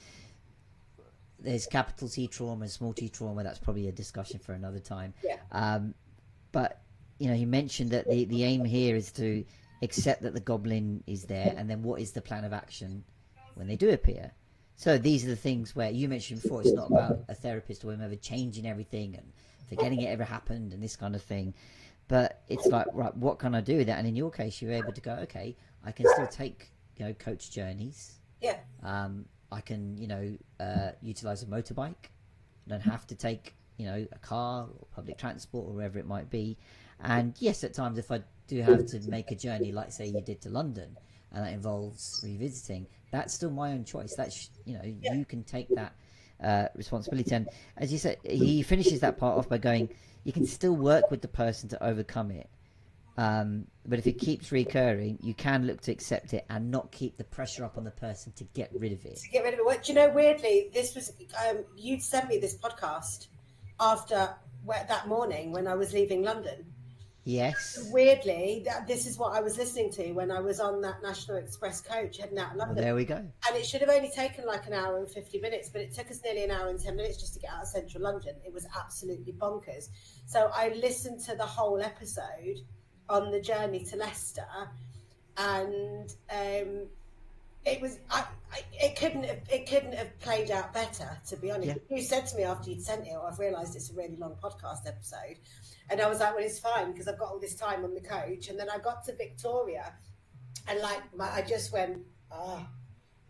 there's capital T trauma and small t trauma. That's probably a discussion for another time. Yeah. But, you know, he mentioned that the aim here is to accept that the goblin is there, and then what is the plan of action when they do appear. So these are the things where you mentioned before, it's not about a therapist or whomever changing everything and forgetting it ever happened and this kind of thing. But it's like, right, what can I do with that? And in your case, you're able to go, okay, I can still take, you know, coach journeys. Yeah. I can, you know, utilize a motorbike. I don't have to take, you know, a car or public transport or wherever it might be. And yes, at times, if I do have to make a journey, like say you did to London, and that involves revisiting, that's still my own choice. That's, you know, you can take that responsibility. And as you said, he finishes that part off by going, you can still work with the person to overcome it. But if it keeps recurring, you can look to accept it and not keep the pressure up on the person to get rid of it. To get rid of it. What, do you know, weirdly, this was, you'd sent me this podcast after that morning when I was leaving London. Yes. Weirdly, this is what I was listening to when I was on that National Express coach heading out of London. Well, there we go. And it should have only taken like an hour and 50 minutes, but it took us nearly an hour and 10 minutes just to get out of central London. It was absolutely bonkers. So I listened to the whole episode on the journey to Leicester, and it was it couldn't have played out better, to be honest. Yeah. You said to me after you'd sent it, I've realised it's a really long podcast episode, and I was like, well, it's fine because I've got all this time on the coach. And then I got to Victoria, and like I just went,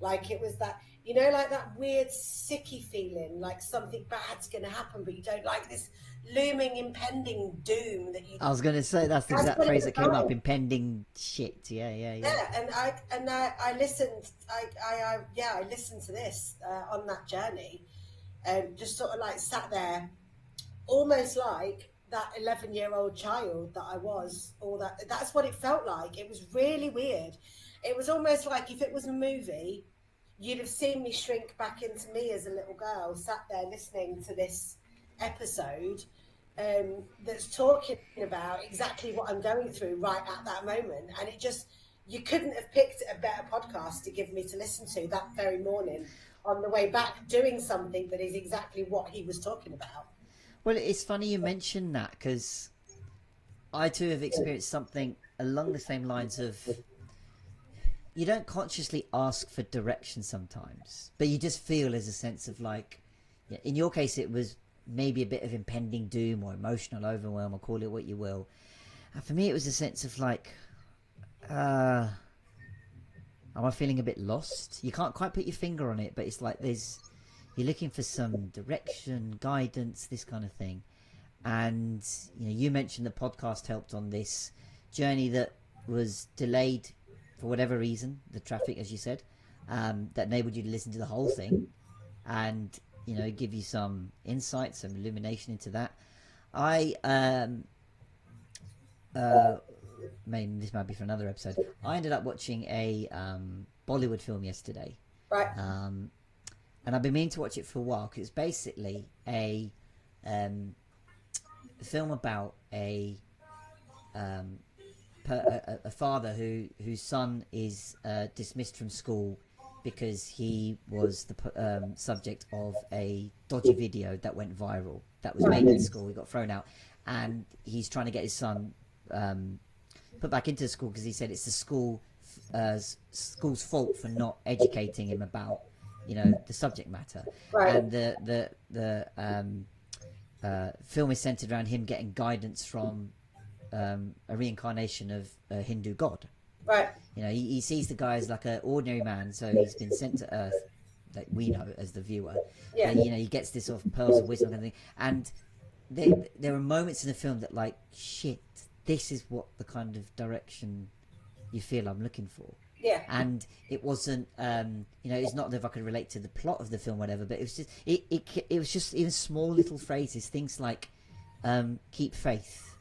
like it was that, you know, like that weird sicky feeling, like something bad's going to happen, but you don't, like this looming impending doom that you. I was going to say that's the exact phrase that came up, impending shit. Yeah. And I listened. I listened to this on that journey, and just sort of like sat there, almost like that 11-year-old child that I was. That's what it felt like. It was really weird. It was almost like if it was a movie, you'd have seen me shrink back into me as a little girl, sat there listening to this episode that's talking about exactly what I'm going through right at that moment. And it just, you couldn't have picked a better podcast to give me to listen to that very morning on the way back, doing something that is exactly what he was talking about. Well, it's funny you mention that, because I too have experienced something along the same lines of, you don't consciously ask for direction sometimes, but you just feel as a sense of like, in your case, it was maybe a bit of impending doom or emotional overwhelm, or call it what you will. And for me, it was a sense of like, am I feeling a bit lost? You can't quite put your finger on it, but it's like you're looking for some direction, guidance, this kind of thing. And you mentioned the podcast helped on this journey that was delayed for whatever reason, the traffic, as you said, that enabled you to listen to the whole thing and give you some insight, some illumination into that. I this might be for another episode. I ended up watching a Bollywood film yesterday, Right. and I've been meaning to watch it for a while, because it's basically a film about a father whose son is dismissed from school because he was the subject of a dodgy video that went viral, that was made in school. He got thrown out, and he's trying to get his son put back into school, because he said it's the school's fault for not educating him about the subject matter. Right. And the film is centered around him getting guidance from a reincarnation of a Hindu god. Right. He sees the guy as like an ordinary man, so he's been sent to Earth, like we know as the viewer. Yeah. But, he gets this sort of pearls of wisdom kind of thing. And there are moments in the film that, like, shit, this is what the kind of direction you feel I'm looking for. Yeah. And it wasn't, it's not that if I could relate to the plot of the film, whatever, but it was just, it was just even small little phrases, things like, keep faith.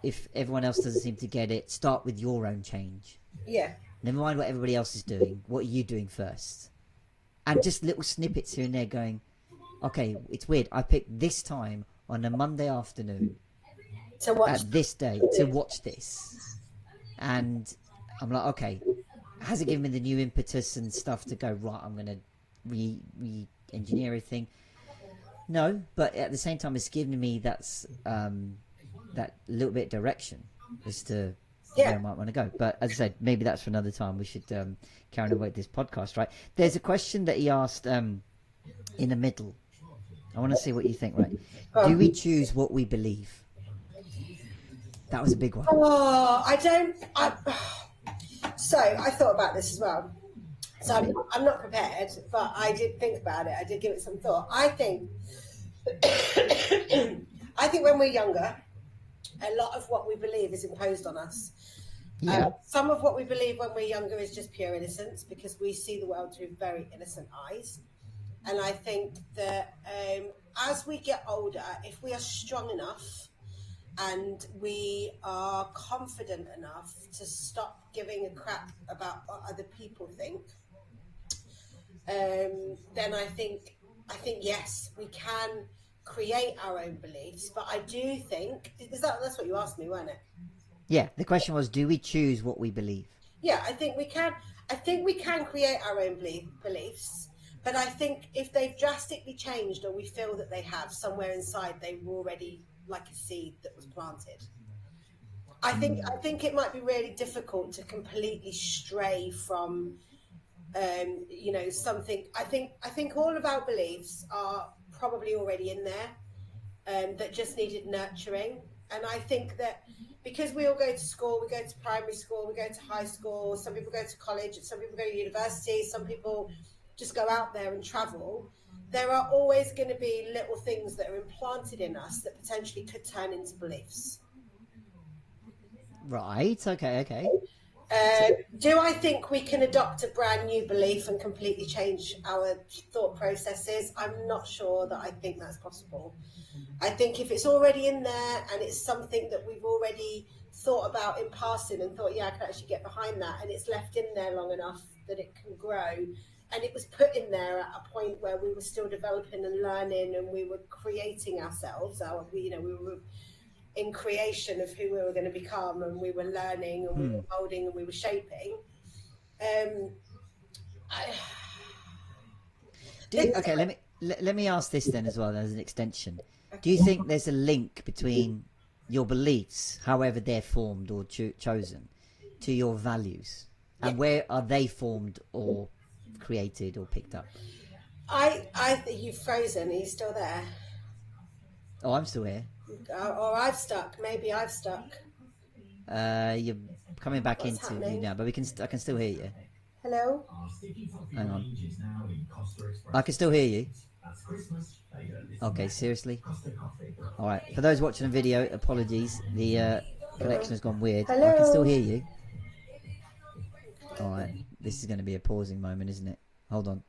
If everyone else doesn't seem to get it, start with your own change. Yeah. Never mind what everybody else is doing. What are you doing first? And just little snippets here and there going, okay, it's weird. I picked this time on a Monday afternoon at this day to watch this. And I'm like, okay, has it given me the new impetus and stuff to go, right, I'm going to re-engineer everything? No, but at the same time, it's given me that little bit of direction as to where I might want to go. But as I said, maybe that's for another time. We should carry on with this podcast, right? There's a question that he asked in the middle. I want to see what you think, right? Do we choose what we believe? That was a big one. Oh, so I thought about this as well. So I'm not prepared, but I did think about it. I did give it some thought. I think when we're younger, a lot of what we believe is imposed on us. Yeah. Some of what we believe when we're younger is just pure innocence, because we see the world through very innocent eyes. And I think that as we get older, if we are strong enough and we are confident enough to stop giving a crap about what other people think, then I think yes, we can create our own beliefs. But I do think that's what you asked me, wasn't it? Yeah, the question was, do we choose what we believe? Yeah, I think we can. I think we can create our own beliefs, but I think if they've drastically changed, or we feel that they have, somewhere inside they were already like a seed that was planted. I think it might be really difficult to completely stray from something. I think all of our beliefs are probably already in there, that just needed nurturing. And I think that because we all go to school, we go to primary school, we go to high school, some people go to college, some people go to university, some people just go out there and travel, there are always going to be little things that are implanted in us that potentially could turn into beliefs. Right, okay. Do I think we can adopt a brand new belief and completely change our thought processes? I'm not sure that I think that's possible. I think if it's already in there and it's something that we've already thought about in passing and thought, yeah, I can actually get behind that, and it's left in there long enough that it can grow, and it was put in there at a point where we were still developing and learning and we were creating ourselves, in creation of who we were going to become, and we were learning, and we were molding, and we were shaping. Okay, let me ask this then as well as an extension. Okay. Do you think there's a link between your beliefs, however they're formed or chosen, to your values, and where are they formed or created or picked up? I think you've frozen. Are you still there? Oh, I'm still here. Or I've stuck. Maybe I've stuck. You're coming back What's into happening? you now, but I can still hear you. Hello? Hang on. I can still hear you. Okay, seriously? Alright, for those watching the video, apologies. The connection has gone weird. Hello? I can still hear you. Alright, this is going to be a pausing moment, isn't it? Hold on.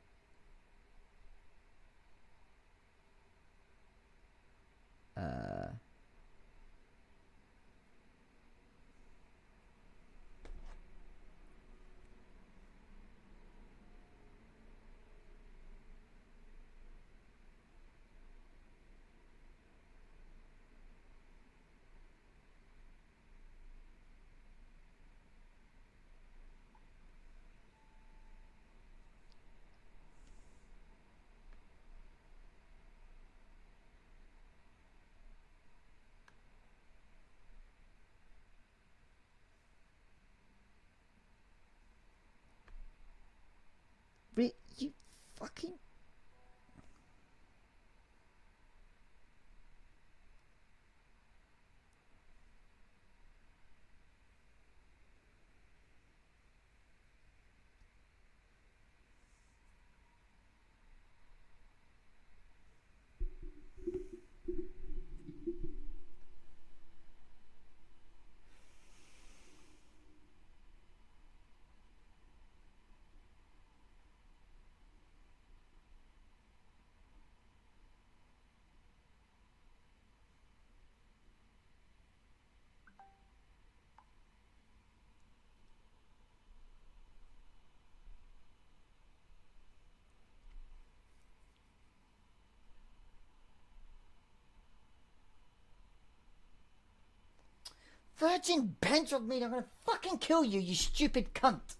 You fucking... Virgin Bench meat, I'm gonna fucking kill you, you stupid cunt!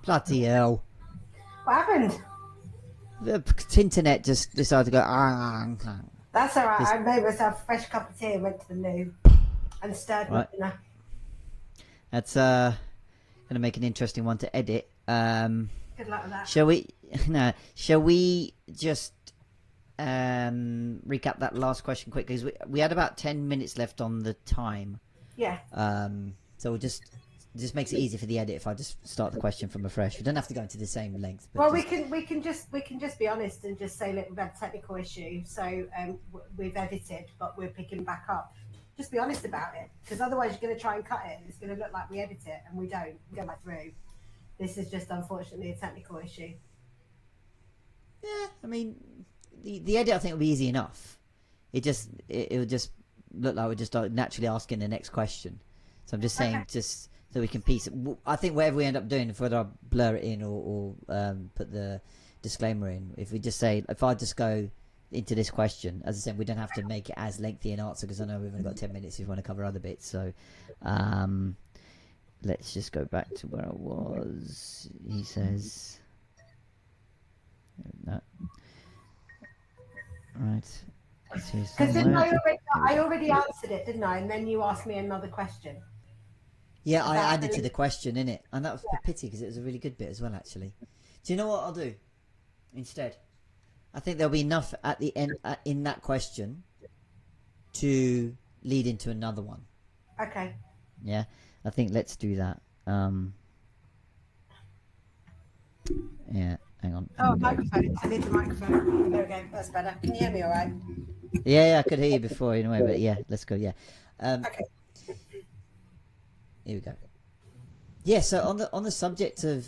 Bloody hell. What happened? The internet just decided to go. That's all right. This- I made myself a fresh cup of tea and went to the loo and stirred my Right. dinner. That's going to make an interesting one to edit. Good luck with that. Shall we? No. Shall we just recap that last question quick? Because we had about 10 minutes left on the time. Yeah. So we'll just makes it easy for the edit if I just start the question from afresh. We don't have to go into the same length. But Well, just... we can just be honest and just say, look, we've had a technical issue, so we've edited, but we're picking back up. Just be honest about it, because otherwise you're going to try and cut it, and it's going to look like we edit it, and we don't. We go back through. This is just unfortunately a technical issue. Yeah, I mean, the edit I think will be easy enough. It'll just look like we're just naturally asking the next question. So I'm just saying, just so we can piece it. I think whatever we end up doing, whether I blur it in or put the disclaimer in, if we just say, if I just go into this question, as I said, we don't have to make it as lengthy an answer, because I know we've only got 10 minutes if we want to cover other bits. So let's just go back to where I was. He says, no. Right. Because I already answered it, didn't I? And then you asked me another question. Yeah, I added to the question, innit? And that was a pity, because it was a really good bit as well, actually. Do you know what I'll do instead? I think there'll be enough at the end in that question to lead into another one. Okay. Yeah, I think let's do that. Yeah, hang on. Oh, microphone. I need the microphone. There we go. That's better. Can you hear me all right? Yeah, I could hear you before anyway, but yeah, let's go. Yeah. Okay. Here we go. Yeah, so on the subject of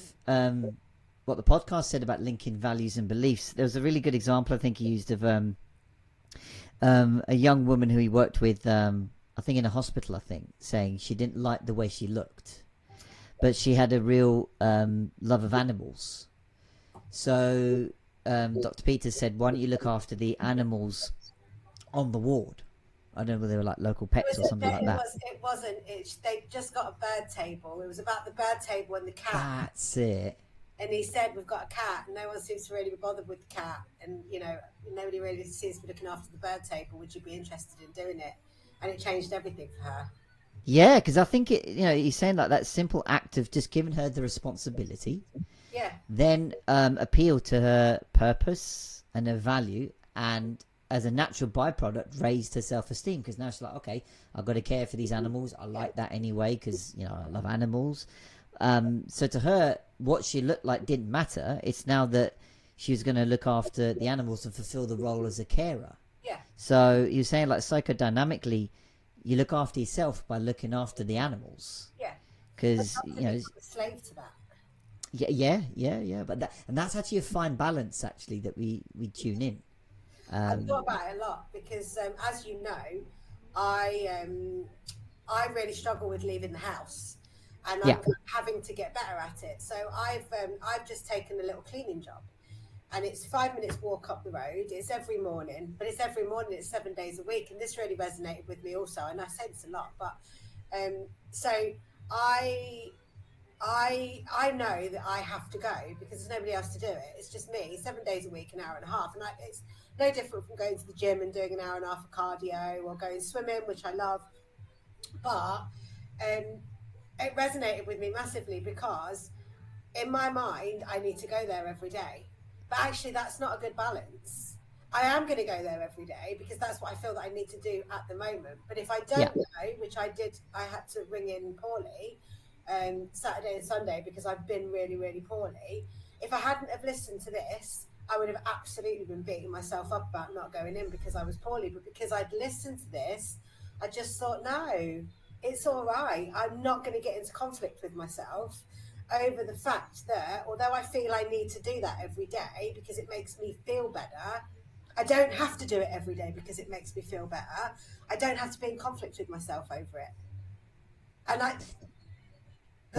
what the podcast said about linking values and beliefs, there was a really good example I think he used of a young woman who he worked with, I think in a hospital, I think, saying she didn't like the way she looked, but she had a real love of animals. So Dr. Peters said, why don't you look after the animals on the ward? I don't know whether they were like local pets or something like that. It wasn't. They just got a bird table. It was about the bird table and the cat. That's it. And he said, we've got a cat, and no one seems to really be bothered with the cat. And, you know, nobody really seems to be looking after the bird table. Would you be interested in doing it? And it changed everything for her. Yeah, because I think he's saying like that simple act of just giving her the responsibility. Yeah. Then appeal to her purpose and her value, and as a natural byproduct, raised her self-esteem, because now she's like, okay, I've got to care for these animals. I like that anyway, because I love animals. So to her, what she looked like didn't matter. It's now that she was going to look after the animals and fulfill the role as a carer. Yeah. So you're saying like psychodynamically, you look after yourself by looking after the animals. Yeah. Because a slave to that. Yeah. But that's actually a fine balance, actually, that we tune in. I've thought about it a lot, because as you know, I really struggle with leaving the house, and I'm having to get better at it. So I've just taken a little cleaning job, and it's 5 minutes walk up the road. It's every morning, but it's every morning. It's 7 days a week, and this really resonated with me also. And I say this a lot, but so I know that I have to go, because there's nobody else to do it. It's just me, 7 days a week, an hour and a half. And it's no different from going to the gym and doing an hour and a half of cardio, or going swimming, which I love. But it resonated with me massively, because in my mind, I need to go there every day. But actually, that's not a good balance. I am going to go there every day, because that's what I feel that I need to do at the moment. But if I don't go, which I did, I had to ring in poorly Saturday and Sunday, because I've been really, really poorly. If I hadn't have listened to this, I would have absolutely been beating myself up about not going in because I was poorly. But because I'd listened to this, I just thought, no, it's all right. I'm not going to get into conflict with myself over the fact that, although I feel I need to do that every day because it makes me feel better, I don't have to do it every day because it makes me feel better. I don't have to be in conflict with myself over it. And I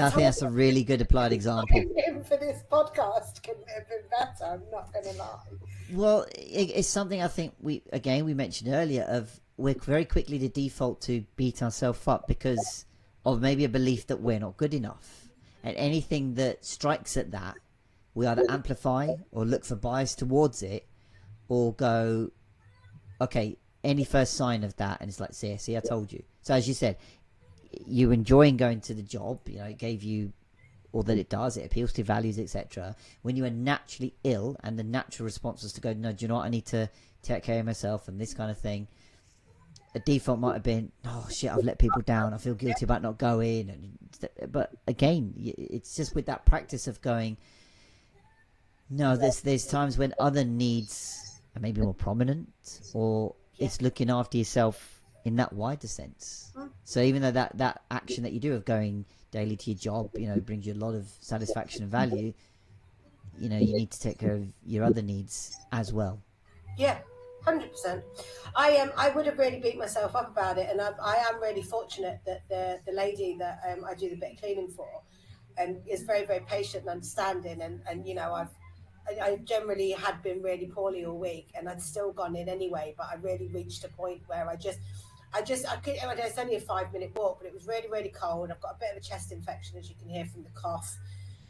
think that's a really good applied example. For this podcast couldn't have been better, I'm not going to lie. Well, it's something I think we mentioned earlier, of we're very quickly to default to beat ourselves up because of maybe a belief that we're not good enough. and anything that strikes at that, we either amplify or look for bias towards it, or go, okay, any first sign of that, and it's like, see, I told you. So as you said, you enjoying going to the job, you know, it gave you all that it does, it appeals to your values, etc. When you are naturally ill, and the natural response was to go, no, do you know what, I need to take care of myself and this kind of thing. A default might have been, oh shit, I've let people down, I feel guilty about not going. But again, it's just with that practice of going, no, there's times when other needs are maybe more prominent, or it's looking after yourself in that wider sense. So even though that action that you do of going daily to your job, you know, brings you a lot of satisfaction and value, you know, you need to take care of your other needs as well. Yeah, 100%. I would have really beat myself up about it, and I am really fortunate that the lady that I do the bit of cleaning for is very, very patient and understanding, and you know, I generally had been really poorly all week, and I'd still gone in anyway, but I really reached a point where I could, it's only a 5-minute walk, but it was really, really cold. I've got a bit of a chest infection, as you can hear from the cough.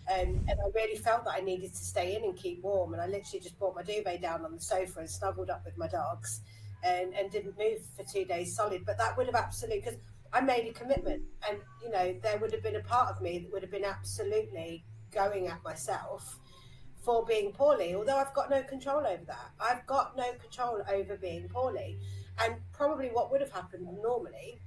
And I really felt that I needed to stay in and keep warm. And I literally just brought my duvet down on the sofa and snuggled up with my dogs, and didn't move for 2 days solid. But that would have absolutely, because I made a commitment, and, you know, there would have been a part of me that would have been absolutely going at myself for being poorly, although I've got no control over that. I've got no control over being poorly. And probably what would have happened normally,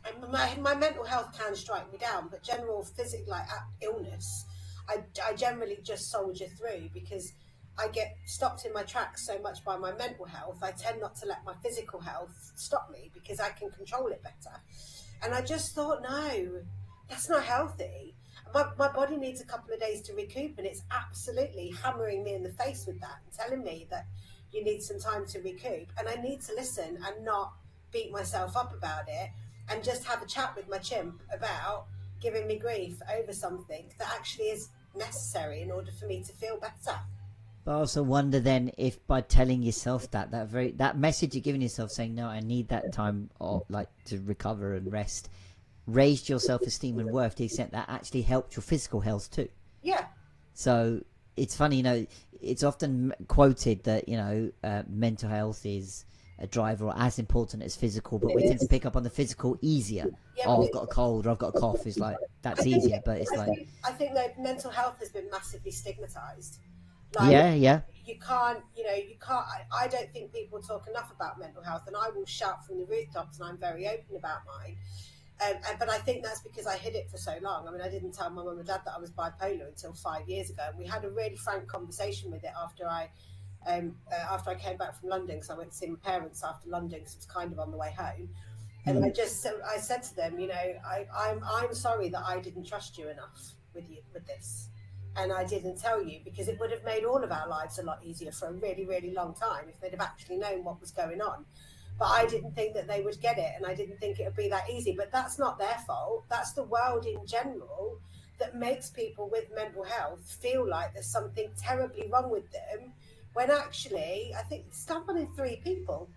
and my mental health can strike me down, but general physical, like illness, I generally just soldier through, because I get stopped in my tracks so much by my mental health. I tend not to let my physical health stop me, because I can control it better. And I just thought, no, that's not healthy. My body needs a couple of days to recoup, and it's absolutely hammering me in the face with that and telling me that you need some time to recoup. And I need to listen and not beat myself up about it, and just have a chat with my chimp about giving me grief over something that actually is necessary in order for me to feel better. But I also wonder then if by telling yourself that message you're giving yourself, saying no, I need that time, or like to recover and rest, raised your self-esteem and worth to the extent that actually helped your physical health too. Yeah. So it's funny, you know, it's often quoted that, you know, mental health is a driver, or as important as physical, but we tend to pick up on the physical easier. Yeah, oh, I've got a cold, or I've got a cough. It's like, that's easier, but it's I think that mental health has been massively stigmatized. Yeah. You can't, I don't think people talk enough about mental health, and I will shout from the rooftops, and I'm very open about mine. But I think that's because I hid it for so long. I mean, I didn't tell my mum and dad that I was bipolar until 5 years ago. And we had a really frank conversation with it after I came back from London, because I went to see my parents after London, because it was kind of on the way home. And I said to them, I'm sorry that I didn't trust you enough with this, and I didn't tell you, because it would have made all of our lives a lot easier for a really, really long time if they'd have actually known what was going on. But I didn't think that they would get it, and I didn't think it would be that easy. But that's not their fault. That's the world in general that makes people with mental health feel like there's something terribly wrong with them, when actually, I think it's 1 in 3 people.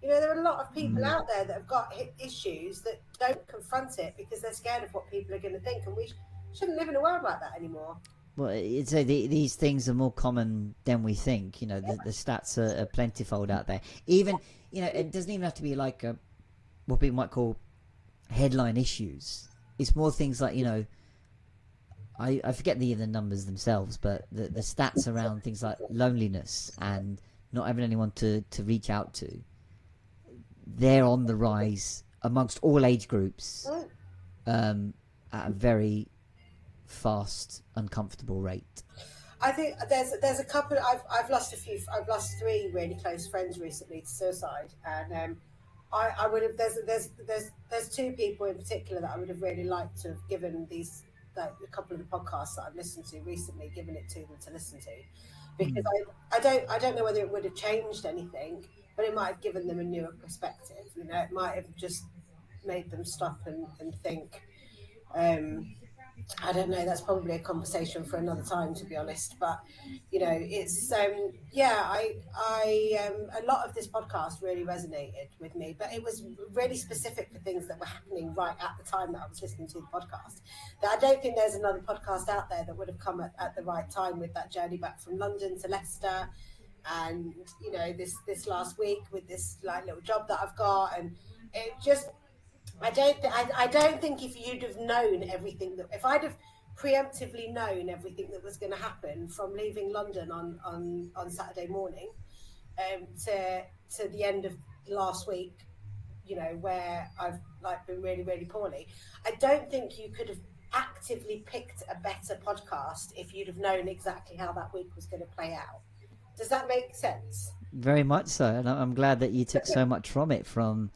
There are a lot of people out there that have got issues that don't confront it because they're scared of what people are going to think, and we shouldn't live in a world like that anymore. Well, it's these things are more common than we think. The stats are plentiful out there. Even, it doesn't even have to be like what people might call headline issues. It's more things like, I forget the numbers themselves, but the stats around things like loneliness and not having anyone to reach out to, they're on the rise amongst all age groups at a very fast, uncomfortable rate. I think there's a couple. I've lost a few. I've lost 3 really close friends recently to suicide, and I would have. There's 2 people in particular that I would have really liked to have given these, like, a couple of the podcasts that I've listened to recently, given it to them to listen to, because I don't know whether it would have changed anything, but it might have given them a newer perspective. It might have just made them stop and think. I don't know. That's probably a conversation for another time, to be honest. But you know, it's yeah. A lot of this podcast really resonated with me, but it was really specific for things that were happening right at the time that I was listening to the podcast. That I don't think there's another podcast out there that would have come at the right time with that journey back from London to Leicester, and you know, this last week with this like little job that I've got, and it just I don't think if you'd have known everything that if I'd have preemptively known everything that was going to happen from leaving London on Saturday morning to the end of last week, you know, where I've like been really really poorly, I don't think you could have actively picked a better podcast if you'd have known exactly how that week was going to play out. Does that make sense? Very much so, and I'm glad that you took so much from it, from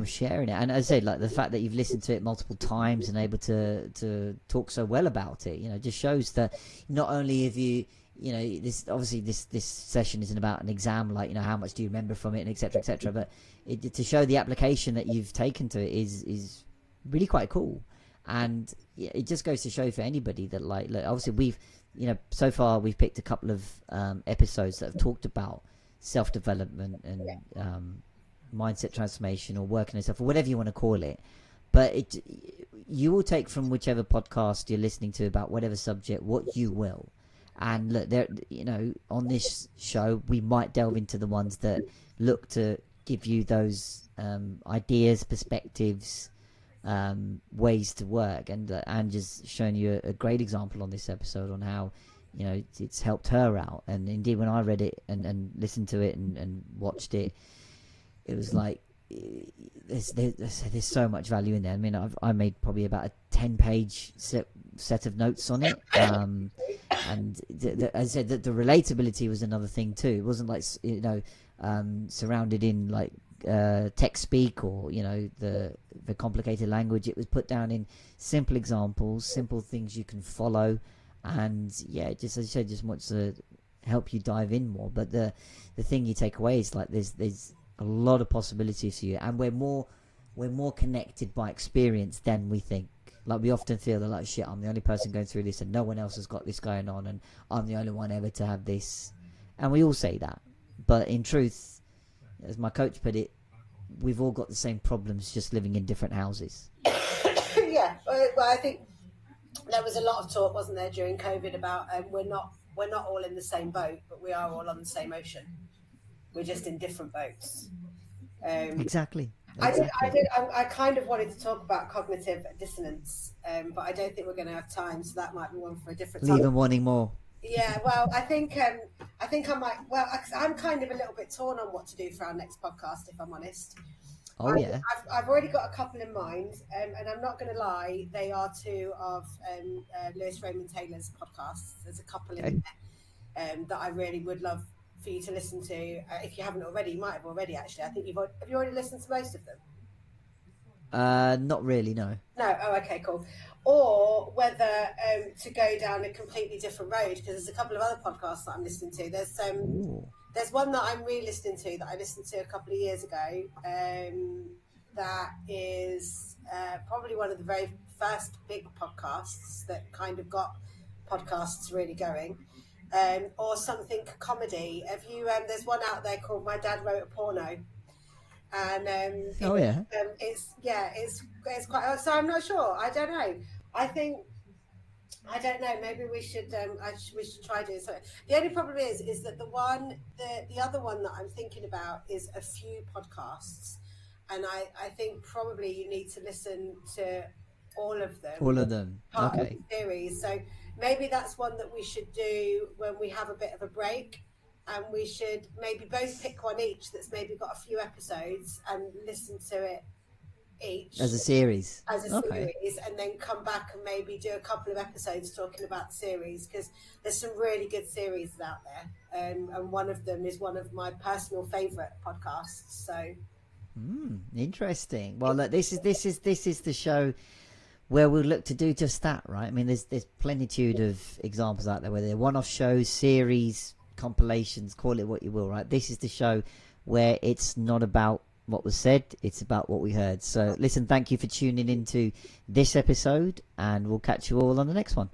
sharing it. And as I say, like the fact that you've listened to it multiple times and able to talk so well about it, you know, just shows that not only have you, you know, this obviously this session isn't about an exam, like, you know, how much do you remember from it and etc., but to show the application that you've taken to it is really quite cool. And it just goes to show for anybody that like obviously we've, you know, so far we've picked a couple of episodes that have talked about self-development and mindset transformation or working on yourself or whatever you want to call it, but you will take from whichever podcast you're listening to about whatever subject what you will. And look, there, you know, on this show we might delve into the ones that look to give you those ideas, perspectives, ways to work, and just showing you a great example on this episode on how, you know, it's helped her out. And indeed when I read it and listened to it and watched it, it was like there's so much value in there. I mean, I made probably about a 10-page set of notes on it, and as I said, the relatability was another thing too. It wasn't like, you know, surrounded in like text speak or, you know, the complicated language. It was put down in simple examples, simple things you can follow, and yeah, just as I said, just wants to help you dive in more. But the thing you take away is like there's a lot of possibilities for you, and we're more connected by experience than we think. Like we often feel that like, shit, I'm the only person going through this and no one else has got this going on and I'm the only one ever to have this, and we all say that, but in truth, as my coach put it, we've all got the same problems, just living in different houses. Yeah, well, I think there was a lot of talk, wasn't there, during COVID about we're not all in the same boat, but we are all on the same ocean. We're just in different boats. Exactly. I kind of wanted to talk about cognitive dissonance, but I don't think we're going to have time, so that might be one for a different time. Leave them wanting more. Yeah, well, I think I might. Well, I'm kind of a little bit torn on what to do for our next podcast, if I'm honest. Oh yeah. I've already got a couple in mind, and I'm not going to lie, they are two of Lewis Raymond Taylor's podcasts. There's a couple in there that I really would love for you to listen to. If you haven't already, you might have already actually. I think have you already listened to most of them? Not really, no. No. Oh, okay, cool. Or whether to go down a completely different road, because there's a couple of other podcasts that I'm listening to. There's one that I'm re-listening to that I listened to a couple of years ago. That is probably one of the very first big podcasts that kind of got podcasts really going. Or something comedy. Have you? There's one out there called "My Dad Wrote a Porno," and it's quite. So I'm not sure. I don't know. I don't know. Maybe we should. We should try doing something. The only problem is that the other one that I'm thinking about is a few podcasts, and I think probably you need to listen to all of them. All of them. Okay. Of the series. So maybe that's one that we should do when we have a bit of a break, and we should maybe both pick one each that's maybe got a few episodes and listen to it each as a series, series, and then come back and maybe do a couple of episodes talking about the series, because there's some really good series out there, and one of them is one of my personal favorite podcasts. So interesting. Well, look, this is the show where we'll look to do just that, right? I mean, there's plenitude of examples out there, whether they're one-off shows, series, compilations, call it what you will, right? This is the show where it's not about what was said, it's about what we heard. So listen, thank you for tuning into this episode, and we'll catch you all on the next one.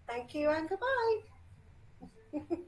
Thank you and goodbye.